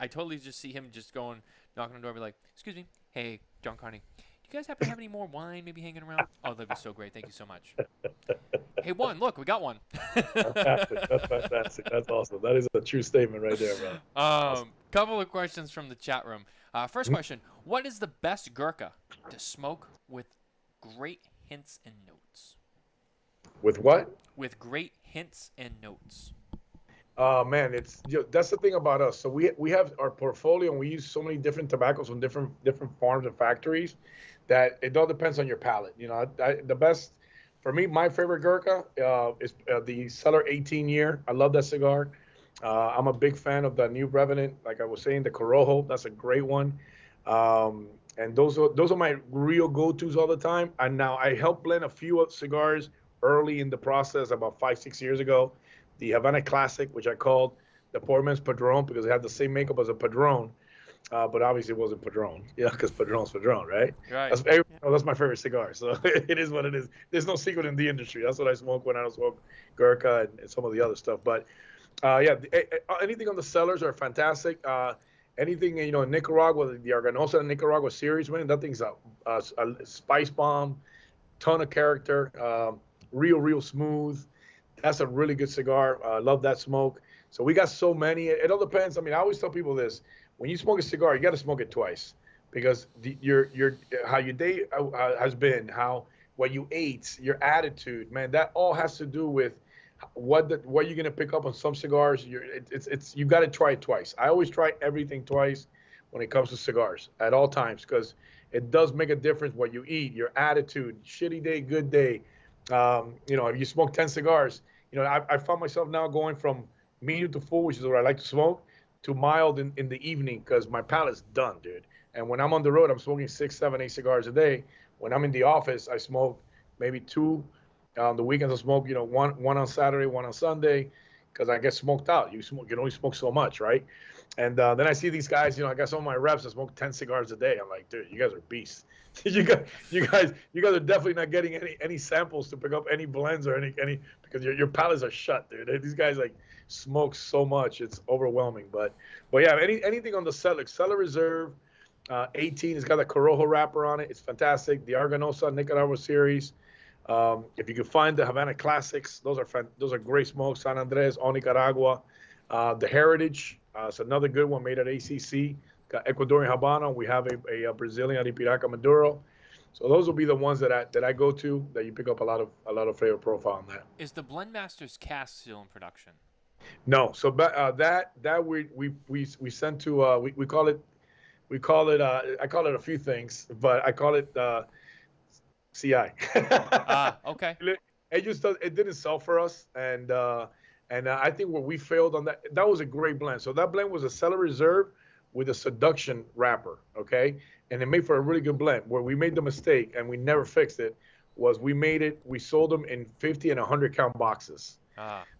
totally just see him just going, knocking on the door, be like, "Excuse me, hey, John Carney, do you guys happen to have any more wine maybe hanging around? Oh, that'd be so great. Thank you so much. Hey, Juan, look, we got one." Fantastic. That's fantastic. That's awesome. That is a true statement right there, bro. Awesome. Couple of questions from the chat room. First question: what is the best Gurkha to smoke with great hints and notes? With what? With great hints and notes. Man, that's the thing about us. So we have our portfolio, and we use so many different tobaccos from different farms and factories that it all depends on your palate. The best for me, my favorite Gurkha is the Cellar 18 year. I love that cigar. I'm a big fan of the new Revenant. Like I was saying, the Corojo, that's a great one. And those are my real go-tos all the time. And now I helped blend a few cigars early in the process about 5-6 years ago. The Havana Classic, which I called the Poor Man's Padron because it had the same makeup as a Padron, but obviously it wasn't Padron, because Padron's Padron, right? Right. That's my favorite cigar, so it is what it is. There's no secret in the industry. That's what I smoke when I don't smoke Gurkha and some of the other stuff. But anything on the cellars are fantastic. Anything in Nicaragua, the Arganosa in Nicaragua series, man, that thing's a spice bomb, ton of character, real smooth. That's a really good cigar. I love that smoke. So we got so many. It all depends. I mean, I always tell people this: when you smoke a cigar, you got to smoke it twice because how your day has been, what you ate, your attitude, man, that all has to do with what you're gonna pick up on some cigars. You got to try it twice. I always try everything twice when it comes to cigars at all times because it does make a difference what you eat, your attitude, shitty day, good day. If you smoke 10 cigars, I found myself now going from medium to full, which is what I like to smoke, to mild in the evening because my palate's done, dude. And when I'm on the road, I'm smoking 6, 7, 8 cigars a day. When I'm in the office, I smoke maybe 2. On the weekends, I smoke, one on Saturday, one on Sunday, because I get smoked out. You can only smoke so much, right? And then I see these guys, I got some of my reps that smoke 10 cigars a day. I'm like, dude, you guys are beasts. you guys are definitely not getting any samples to pick up any blends or any because your palates are shut, dude. These guys like smoke so much, it's overwhelming. But yeah, anything on the Cellar Reserve 18 has got a Corojo wrapper on it. It's fantastic. The Arganosa Nicaragua series. If you can find the Havana Classics, those are great smokes. San Andres, all Nicaragua. The Heritage, it's another good one made at ACC. Got Ecuadorian Habano. We have a Brazilian Aripiraca Maduro. So those will be the ones that I go to that you pick up a lot of flavor profile on that. Is the Blendmasters cask still in production? No. So that we sent to we call it I call it a few things, but I call it CI. Okay. It didn't sell for us, and I think where we failed on that was a great blend. So that blend was a Cellar Reserve with a Seduction wrapper, okay, and it made for a really good blend. Where we made the mistake and we never fixed it was we sold them in 50 and 100 count boxes.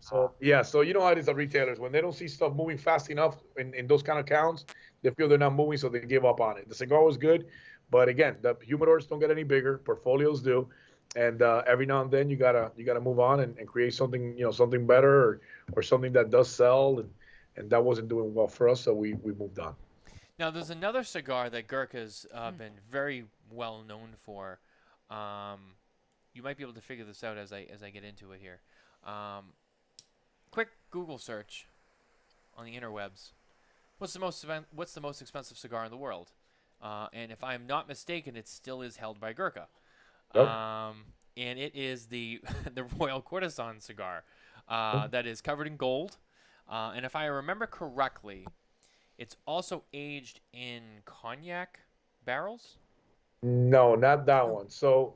So you know how it is at retailers when they don't see stuff moving fast enough in those kind of counts, they feel they're not moving, so they give up on it. The cigar was good. But again, the humidors don't get any bigger. Portfolios do, and every now and then you gotta move on and create something something better or something that does sell, and that wasn't doing well for us, so we moved on. Now there's another cigar that Gurkha's been very well known for. You might be able to figure this out as I get into it here. Quick Google search on the interwebs. What's the most expensive cigar in the world? And if I'm not mistaken, it still is held by Gurkha. Yep. And it is the the Royal Courtesan cigar that is covered in gold. And if I remember correctly, it's also aged in cognac barrels. No, not that one. So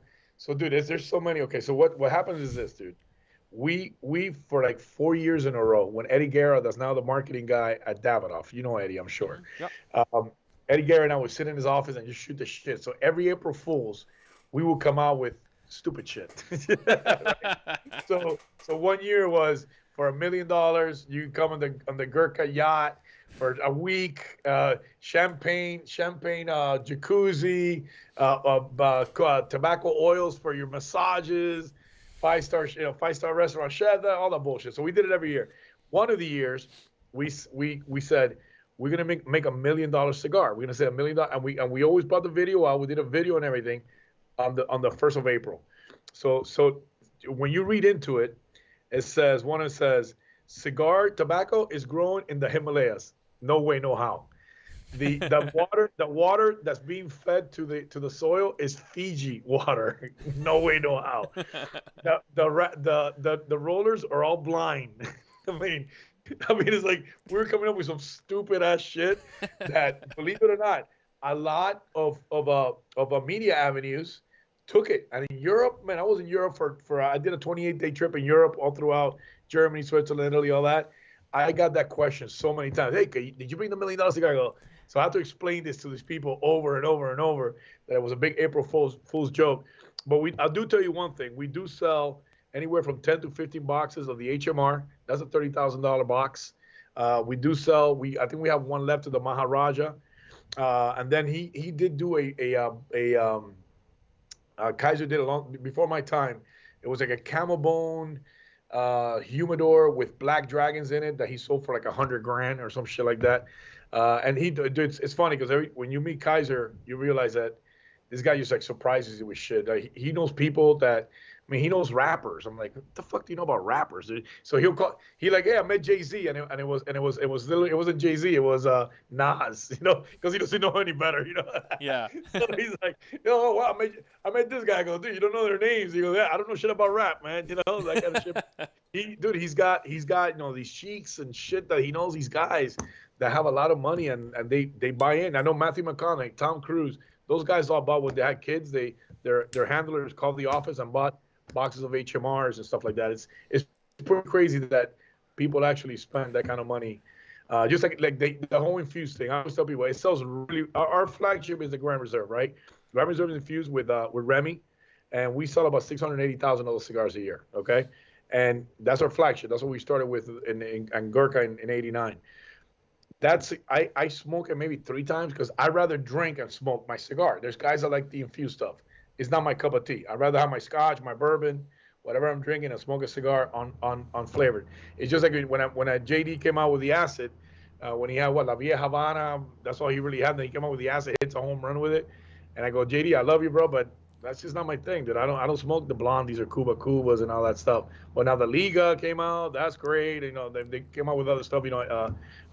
dude, there's so many. Okay, so what happens is this, dude. we for like 4 years in a row, when Eddie Guerra, that's now the marketing guy at Davidoff, you know Eddie, I'm sure. Yep. Eddie Guerra and I would sit in his office and just shoot the shit. So every April Fools, we would come out with stupid shit. Right? So 1 year was for $1 million, you come on the Gurkha yacht for a week, champagne, jacuzzi, tobacco oils for your massages, five-star restaurant, all that bullshit. So we did it every year. One of the years, we said we're gonna make $1 million cigar. We're gonna say $1 million, and we always brought the video out. We did a video and everything on the 1st of April. So when you read into it, it says cigar tobacco is grown in the Himalayas. No way, no how. The water that's being fed to the soil is Fiji water. No way, no how. The rollers are all blind. I mean, it's like we're coming up with some stupid ass shit that, believe it or not, a lot of media avenues took it. And in Europe, man, I was in Europe for I did a 28-day trip in Europe, all throughout Germany, Switzerland, Italy, all that. I got that question so many times. Hey, did you bring the $1 million cigar? I go, so I have to explain this to these people over and over and over that it was a big April Fool's joke. But I do tell you one thing. We do sell anywhere from 10 to 15 boxes of the HMR. That's a $30,000 box. We do sell. I think we have one left of the Maharaja. And then he did do Kaiser did before my time. It was like a camel bone humidor with black dragons in it that he sold for like $100,000 or some shit like that. And it's funny because when you meet Kaiser, you realize that this guy just like surprises you with shit. He knows people that, I mean, he knows rappers. I'm like, what the fuck do you know about rappers, dude? So he like, yeah, I met Jay-Z, and it wasn't Jay-Z, it was Nas, because he doesn't know any better, Yeah. So he's like, wow, I met this guy. I go, dude, you don't know their names. He goes, yeah, I don't know shit about rap, man. That kind of shit. He's got these sheiks and shit that he knows these guys that have a lot of money and they buy in. I know Matthew McConaughey, Tom Cruise, those guys all bought when they had kids. Their handlers called the office and bought boxes of HMRs and stuff like that. It's pretty crazy that people actually spend that kind of money. Just like the whole infused thing. I always tell people it sells really. Our flagship is the Grand Reserve, right? Grand Reserve is infused with Remy, and we sell about 680,000 of those cigars a year. Okay, and that's our flagship. That's what we started with in Gurkha in '89. I smoke it maybe 3 times because I rather drink and smoke my cigar. There's guys that like the infused stuff. It's not my cup of tea. I'd rather have my scotch, my bourbon, whatever I'm drinking, and smoke a cigar on flavored. It's just like when JD came out with the acid, when he had La Vieja Havana, that's all he really had. Then he came out with the acid, hits a home run with it. And I go, JD, I love you, bro, but that's just not my thing, dude. I don't smoke the blondies or Cuba Cubas and all that stuff. But now the Liga came out, that's great. They came out with other stuff,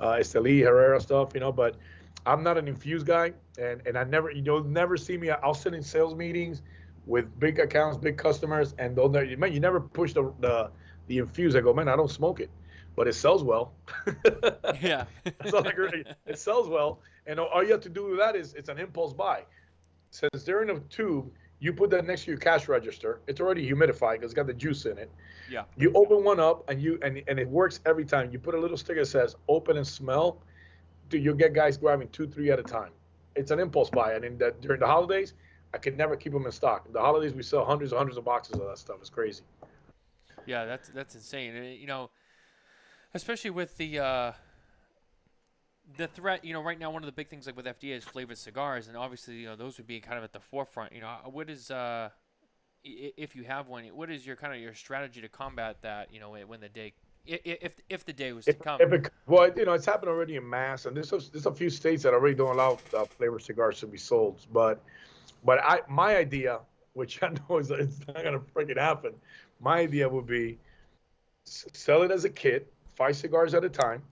Esteli Herrera stuff, but I'm not an infused guy, and you'll never see me. I'll sit in sales meetings with big accounts, big customers, and you never push the infused. I go, man, I don't smoke it, but it sells well. Yeah. That's all I agree. It sells well, and all you have to do with that is it's an impulse buy. Since they're in a tube, you put that next to your cash register. It's already humidified because it's got the juice in it. Yeah. You open one up, and it works every time. You put a little sticker that says "Open and smell." Dude, you'll get guys grabbing 2-3 at a time. It's an impulse buy, and during the holidays, I could never keep them in stock. The holidays, we sell hundreds of boxes of that stuff. It's crazy. Yeah, that's insane. And, especially with the threat. Right now, one of the big things like with FDA is flavored cigars, and obviously, those would be kind of at the forefront. What is if you have one, what is your strategy to combat that? When the day. If the day was to come. It's happened already in mass, and there's a few states that already don't allow flavored cigars to be sold. But my idea, which I know it's not gonna freaking happen, my idea would be sell it as a kit, 5 cigars at a time,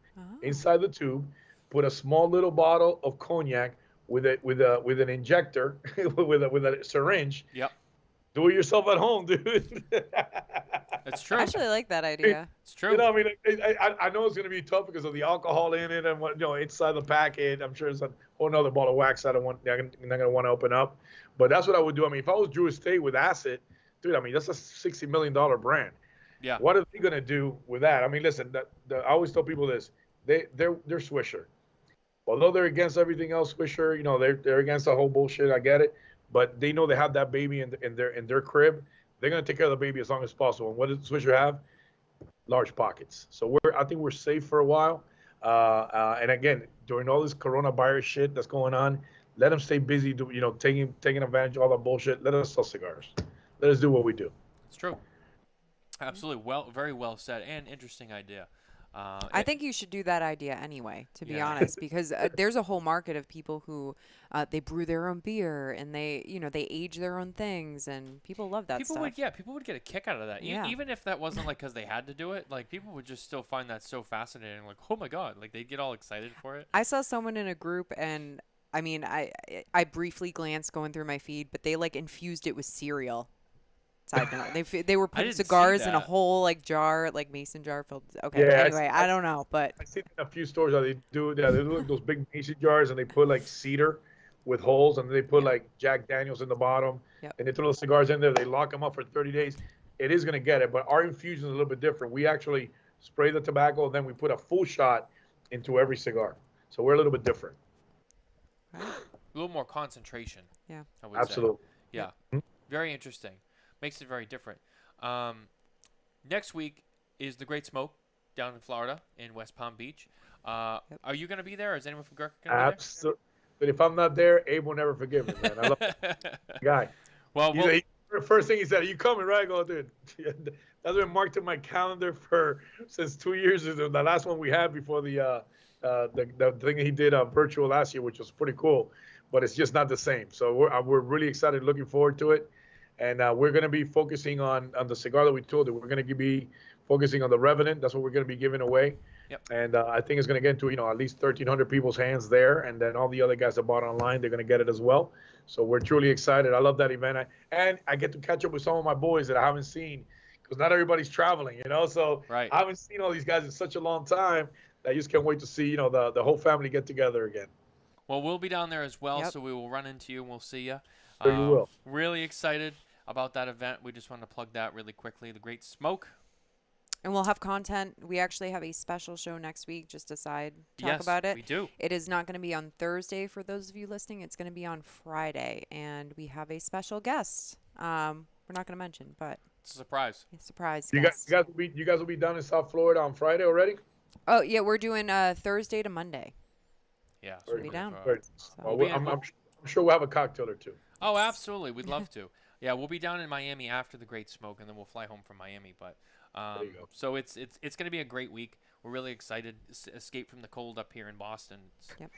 inside the tube, put a small little bottle of cognac with an injector, with a syringe. Yep. Do it yourself at home, dude. That's true. I actually like that idea. It's true. I know it's going to be tough because of the alcohol in it and what inside the packet. I'm sure it's a whole nother ball of wax I'm not going to want to open up. But that's what I would do. If I was Drew Estate with acid, dude, that's a $60 million brand. Yeah. What are they going to do with that? I mean, listen, I always tell people this. They're Swisher. Although they're against everything else, Swisher, they're against the whole bullshit. I get it, but they know they have that baby in their crib. They're gonna take care of the baby as long as possible. And what does Swisher have? Large pockets. So I think we're safe for a while. And again, during all this coronavirus shit that's going on, let them stay busy. Taking advantage of all that bullshit. Let us sell cigars. Let us do what we do. It's true. Absolutely. Well, very well said and interesting idea. I think you should do that idea anyway, to be Yeah. honest, because there's a whole market of people who they brew their own beer and they age their own things, and people love that people stuff. people would get a kick out of that. Yeah. Even if that wasn't like because they had to do it, like people would just still find that so fascinating. Like, oh my god, like they'd get all excited for it. I saw someone in a group, and I mean, I briefly glanced going through my feed, but they like infused it with cereal. Side note, they were putting didn't see cigars in a that. whole like jar, like mason jar filled. Okay, Yeah, anyway, I don't know, but I see it in a few stores how they do that. They do like those big mason jars and they put like cedar with holes and they put like Jack Daniels in the bottom Yep. and they throw the cigars in there. They lock them up for 30 days. It is going to get it, but our infusion is a little bit different. We actually spray the tobacco and then we put a full shot into every cigar. So we're a little bit different. A little more concentration. Yeah. I would say. Absolutely. Yeah. Very interesting. Makes it very different. Next week is the Great Smoke down in Florida in West Palm Beach. Are you going to be there? Or is anyone from Gurkha going to be Absolutely. But if I'm not there, Abe will never forgive me, man. I love that guy. Well, First thing he said, "Are you coming?" Right? I go, dude. That's been marked in my calendar since 2 years. The last one we had before the thing he did virtual last year, which was pretty cool, but it's just not the same. So we're really excited, looking forward to it, and we're going to be focusing on the cigar that we told you. We're going to be focusing on the Revenant. That's what we're going to be giving away. Yep. And I think it's going to get into at least 1,300 people's hands there, and then all the other guys that bought online, they're going to get it as well. So we're truly excited. I love that event, and I get to catch up with some of my boys that I haven't seen because not everybody's traveling, So Right. I haven't seen all these guys in such a long time. I just can't wait to see the whole family get together again. Well, we'll be down there as well, Yep. so we will run into you and we'll see you. Sure you will. Really excited about that event. We just wanted to plug that really quickly. The Great Smoke. And we'll have content. We actually have a special show next week, just to talk about it. We do. It is not going to be on Thursday for those of you listening. It's going to be on Friday, and we have a special guest. We're not going to mention, but It's a surprise. a surprise You guest. guys will be down in South Florida on Friday already. Oh yeah, we're doing Thursday to Monday. Yeah. So we'll be down. Very nice. So- Well, I'm sure we'll have a cocktail or two. Oh, absolutely. We'd love to. Yeah, we'll be down in Miami after the Great Smoke, and then we'll fly home from Miami. But There you go. so it's going to be a great week. We're really excited. Escape from the cold up here in Boston. Yep.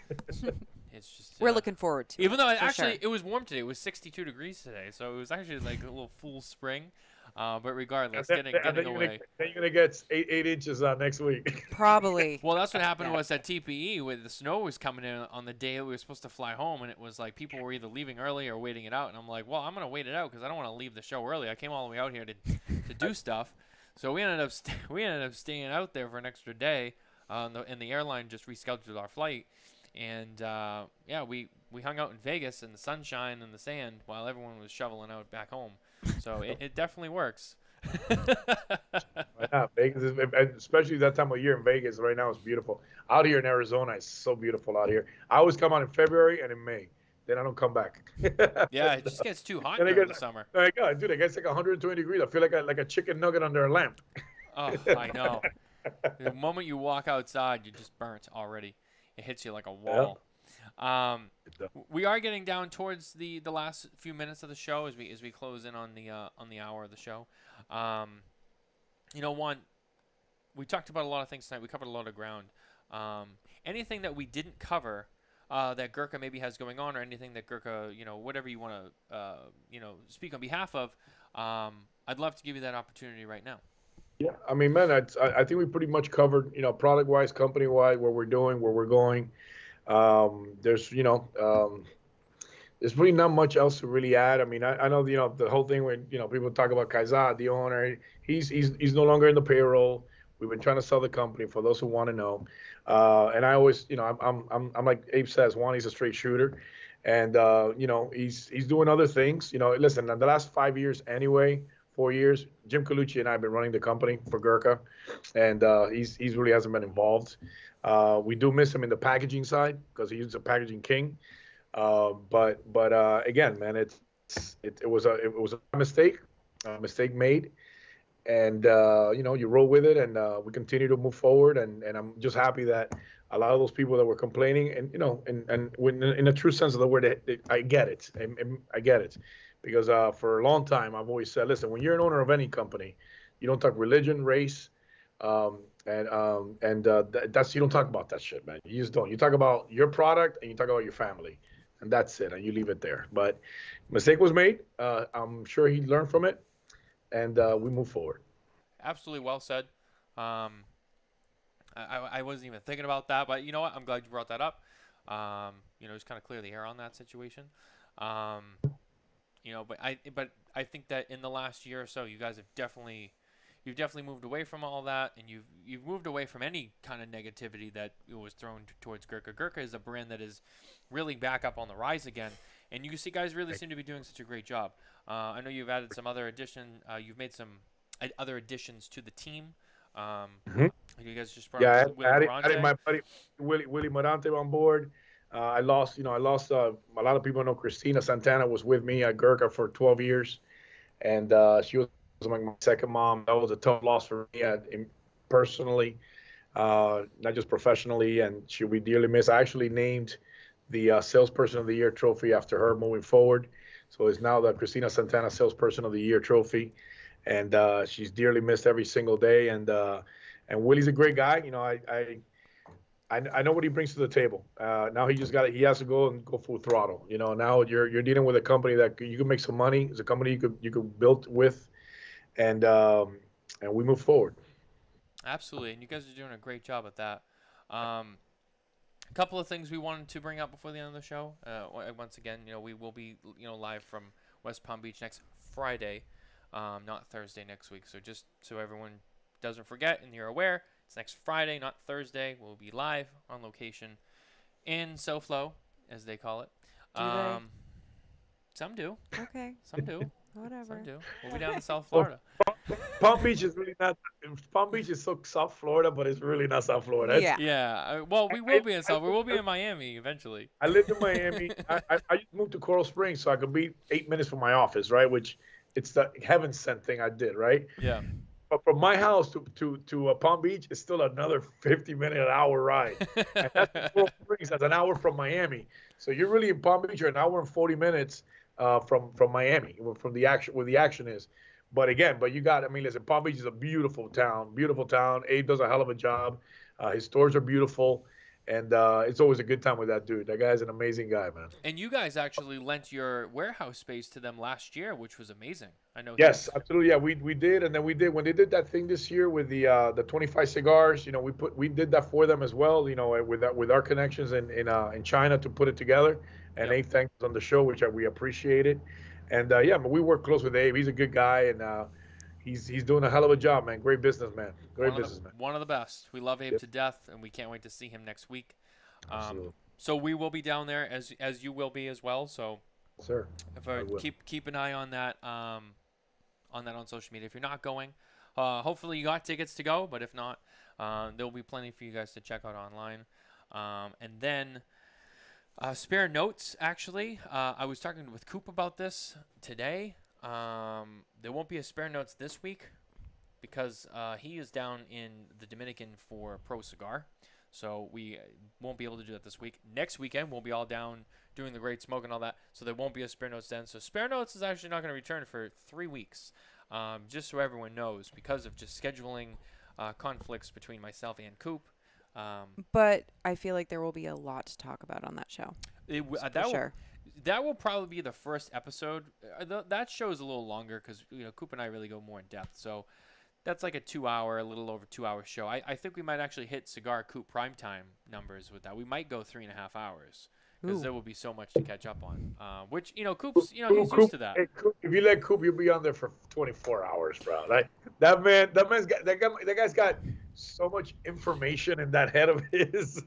It's just We're looking forward to Even though for sure. it was warm today, it was 62 degrees today, so it was actually like a little full spring. But regardless, And getting then away. Then you're gonna get 8 inches next week. Probably. Well, that's what happened to us at TPE. With the snow was coming in on the day we were supposed to fly home, and it was like people were either leaving early or waiting it out. And I'm like, well, I'm gonna wait it out because I don't want to leave the show early. I came all the way out here to do stuff. So we ended up staying out there for an extra day, and the airline just rescheduled our flight. And we hung out in Vegas in the sunshine and the sand while everyone was shoveling out back home. So it definitely works. Yeah, Vegas is, especially that time of year in Vegas right now, it's beautiful. Out here in Arizona, it's so beautiful out here. I always come out in February and in May. Then I don't come back. Yeah, it just gets too hot And during the summer. Dude, it gets like 120 degrees. I feel like a chicken nugget under a lamp. Oh, I know. The moment you walk outside, you're just burnt already. It hits you like a wall. We are getting down towards the last few minutes of the show as we close in on the hour of the show. Juan, we talked about a lot of things tonight. We covered a lot of ground. Anything that we didn't cover that Gurkha maybe has going on, or anything that Gurkha, whatever you want to, speak on behalf of, I'd love to give you that opportunity right now. Yeah, I mean, man, I think we pretty much covered, product-wise, company-wise, what we're doing, where we're going. There's really not much else to really add. I mean, I know, the whole thing when, people talk about Kaizad, the owner, he's no longer in the payroll. We've been trying to sell the company for those who want to know. And I always, I'm like Abe says, Juan, he's a straight shooter. And, he's doing other things. Listen, in the last 5 years anyway, 4 years. Jim Colucci and I have been running the company for Gurkha, and he's really hasn't been involved. We do miss him in the packaging side because he's a packaging king. But again, man, it was a mistake made, and you roll with it, and we continue to move forward, and I'm just happy that a lot of those people that were complaining, and when, in a true sense of the word, I get it. I get it, because for a long time I've always said, listen, when you're an owner of any company, you don't talk religion, race, that's, you don't talk about that shit, man. You just don't. You talk about your product and you talk about your family, and that's it, and you leave it there. But mistake was made. I'm sure he learned from it, and we move forward. Absolutely well said. I wasn't even thinking about that, but you know what? I'm glad you brought that up. Just kind of clear the air on that situation. But I think that in the last year or so, you guys have definitely moved away from all that, and you've moved away from any kind of negativity that was thrown towards Gurkha. Gurkha is a brand that is really back up on the rise again, and you see guys really seem to be doing such a great job. I know you've added some other you've made some other additions to the team. You guys just brought I added my buddy Willie Morante on board. I lost a lot of people know Christina Santana was with me at Gurkha for 12 years, and she was like my second mom. That was a tough loss for me personally, not just professionally, and she'll be dearly missed. I actually named the Salesperson of the Year trophy after her moving forward. So it's now the Christina Santana Salesperson of the Year trophy, and she's dearly missed every single day. And Willie's a great guy. I know what he brings to the table. Now he has to go full throttle. Now you're dealing with a company that you can make some money. It's a company you could build with, and we move forward. Absolutely, and you guys are doing a great job at that. A couple of things we wanted to bring up before the end of the show. Once again, we will be live from West Palm Beach next Friday, not Thursday next week. So just so everyone doesn't forget and you're aware, it's next Friday, not Thursday. We'll be live on location in SoFlo, as they call it. Do they? Some do. Okay. Some do. Whatever. Some do. We'll be down in South Florida. Palm Beach is really not. Palm Beach is so South Florida, but it's really not South Florida. Yeah. Yeah. Well, we will be in South. We will be in Miami eventually. I lived in Miami. I just moved to Coral Springs so I could be 8 minutes from my office, right? Which it's the heaven sent thing I did, right? Yeah. But from my house to Palm Beach, it's still another 50-minute, an hour ride. And that's Coral Springs. That's an hour from Miami. So you're really in Palm Beach. You're an hour and 40 minutes from Miami, from the action where the action is. But again, listen, Palm Beach is a beautiful town. Abe does a hell of a job. His stores are beautiful. And it's always a good time with that dude. That guy's an amazing guy, man. And you guys actually lent your warehouse space to them last year, which was amazing. I know. Yes, absolutely. Yeah, we did, and then we did when they did that thing this year with the 25 cigars. We did that for them as well. With our connections in China to put it together. And Abe thanked us on the show, which we appreciated. And but we work close with Abe. He's a good guy, and he's doing a hell of a job, man. Great businessman. One of the best. We love Abe to death, and we can't wait to see him next week. So we will be down there as you will be as well. So, sir, keep an eye on that on social media. If you're not going, hopefully you got tickets to go. But if not, there will be plenty for you guys to check out online. And then spare notes. Actually, I was talking with Coop about this today. There won't be a spare notes this week because he is down in the Dominican for Pro Cigar. So we won't be able to do that this week. Next weekend, we'll be all down doing the Great Smoke and all that. So there won't be a spare notes then. So spare notes is actually not going to return for 3 weeks, just so everyone knows, because of just scheduling conflicts between myself and Coop. But I feel like there will be a lot to talk about on that show. That will probably be the first episode. That show is a little longer because Coop and I really go more in depth. So that's like a little over 2 hour show. I think we might actually hit Cigar Coop primetime numbers with that. We might go 3.5 hours because there will be so much to catch up on. Which Coop's he's used to that. Hey, Coop, if you let Coop, you'll be on there for 24 hours, bro. Like that guy's got so much information in that head of his.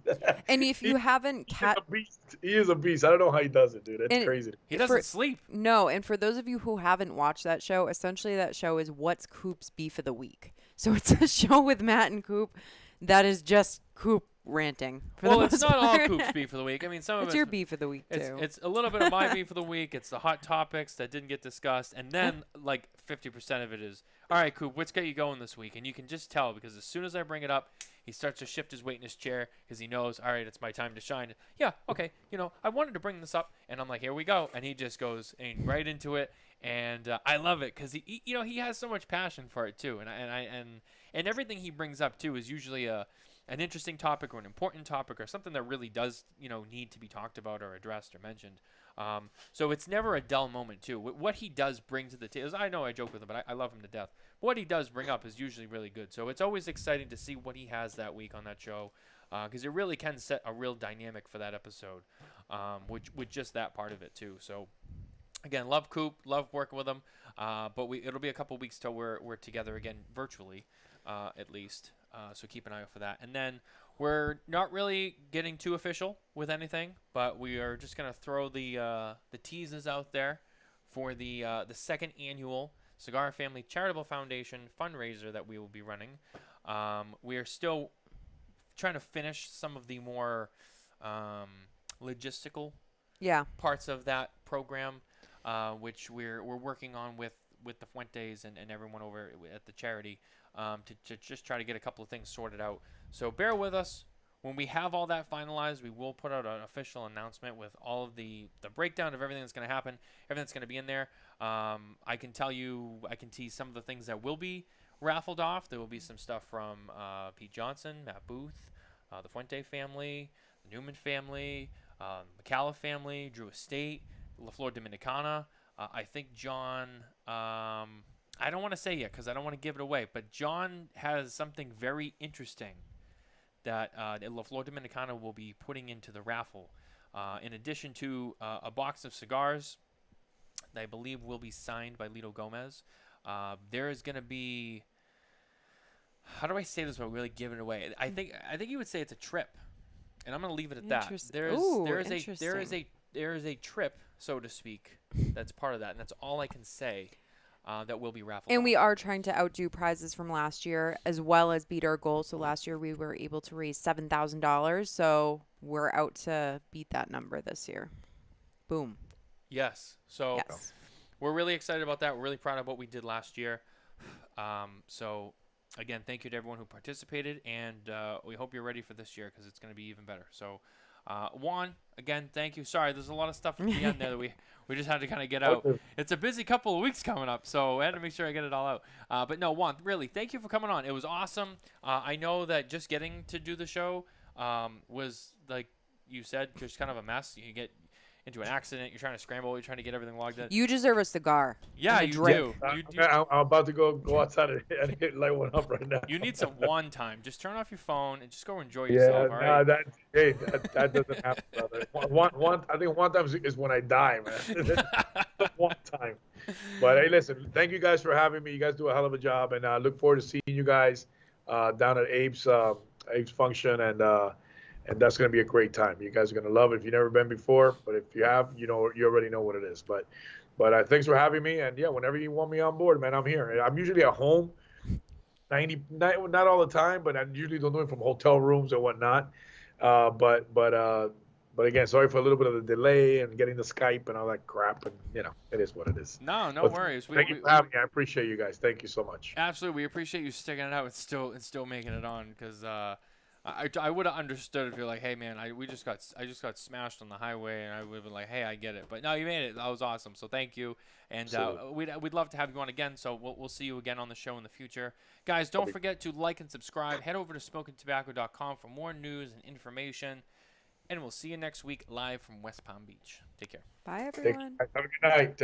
And if he, you haven't he is a beast. He is a beast. I don't know how he does it, dude. It's and crazy. He for doesn't sleep. no, and for those of you who haven't watched that show, essentially that show is what's Coop's beef of the week. So it's a show with Matt and Coop that is just Coop ranting. For Well, the it's most not all part. Coop's beef of the week. I mean, some of It's your beef of the week too. It's a little bit of my beef of the week. It's the hot topics that didn't get discussed, and then like 50% of it is, all right, Coop, what's got you going this week? And you can just tell because as soon as I bring it up, he starts to shift his weight in his chair because he knows, all right, it's my time to shine. Yeah, okay, I wanted to bring this up, and I'm like, here we go, and he just goes right into it, and I love it because he has so much passion for it too, and everything he brings up too is usually an interesting topic or an important topic or something that really does, need to be talked about or addressed or mentioned. So it's never a dull moment, too. What he does bring to the table, I know I joke with him, but I love him to death. What he does bring up is usually really good. So it's always exciting to see what he has that week on that show because it really can set a real dynamic for that episode, with just that part of it, too. So, again, love Coop, love working with him, but it'll be a couple weeks till we're together again virtually, at least. So keep an eye out for that. And then we're not really getting too official with anything, but we are just gonna throw the teases out there for the second annual Cigar Family Charitable Foundation fundraiser that we will be running. We are still trying to finish some of the more logistical parts of that program, which we're working on with the Fuentes and everyone over at the charity. To just try to get a couple of things sorted out. So bear with us. When we have all that finalized, we will put out an official announcement with all of the breakdown of everything that's going to happen, everything that's going to be in there. I can tease some of the things that will be raffled off. There will be some stuff from Pete Johnson, Matt Booth, the Fuente family, the Newman family, McAuliffe family, Drew Estate, La Flor Dominicana. I think John... I don't want to say yet because I don't want to give it away, but John has something very interesting that La Flor Dominicana will be putting into the raffle. In addition to a box of cigars that I believe will be signed by Lito Gomez, there is going to be, how do I say this without really giving it away? I think you would say it's a trip, and I'm going to leave it at that. There is a trip, so to speak, that's part of that, and that's all I can say. That will be raffled And off. we are trying to outdo prizes from last year as well as beat our goal. So last year we were able to raise $7,000. So we're out to beat that number this year. Boom. Yes. So Yes. we're really excited about that. We're really proud of what we did last year. So again, thank you to everyone who participated, and we hope you're ready for this year because it's going to be even better. So Juan, again, thank you. Sorry, there's a lot of stuff at the end there that we just had to kind of get out. It's a busy couple of weeks coming up, so I had to make sure I get it all out. But no, Juan, really, thank you for coming on. It was awesome. I know that just getting to do the show was, like you said, just kind of a mess. You get into an accident, you're trying to scramble, you're trying to get everything logged in. You deserve a cigar. Yeah, and a you drink. do. I'm about to go outside and light one up right now. You need some Juan time. Just turn off your phone and just go enjoy yourself. All right? That doesn't happen, brother. I think one time is when I die, man. One time. But hey, listen, thank you guys for having me. You guys do a hell of a job, and I look forward to seeing you guys down at Abe's function, and that's going to be a great time. You guys are going to love it if you've never been before, but if you have, you already know what it is. But thanks for having me, and yeah, whenever you want me on board, man, I'm here. I'm usually at home, not all the time, but I usually don't do it from hotel rooms and whatnot. But again, sorry for a little bit of the delay and getting the Skype and all that crap, and it is what it is. No worries. Thank you for having me. I appreciate you guys. Thank you so much. Absolutely, we appreciate you sticking it out and still making it on because I would have understood if you're like, hey man, I just got smashed on the highway, and I would have been like, hey, I get it. But no, you made it. That was awesome. So thank you, and we'd love to have you on again. So we'll see you again on the show in the future, guys. Don't forget to like and subscribe. Head over to SmokinTabacco.com for more news and information, and we'll see you next week live from West Palm Beach. Take care. Bye, everyone. Have a good night.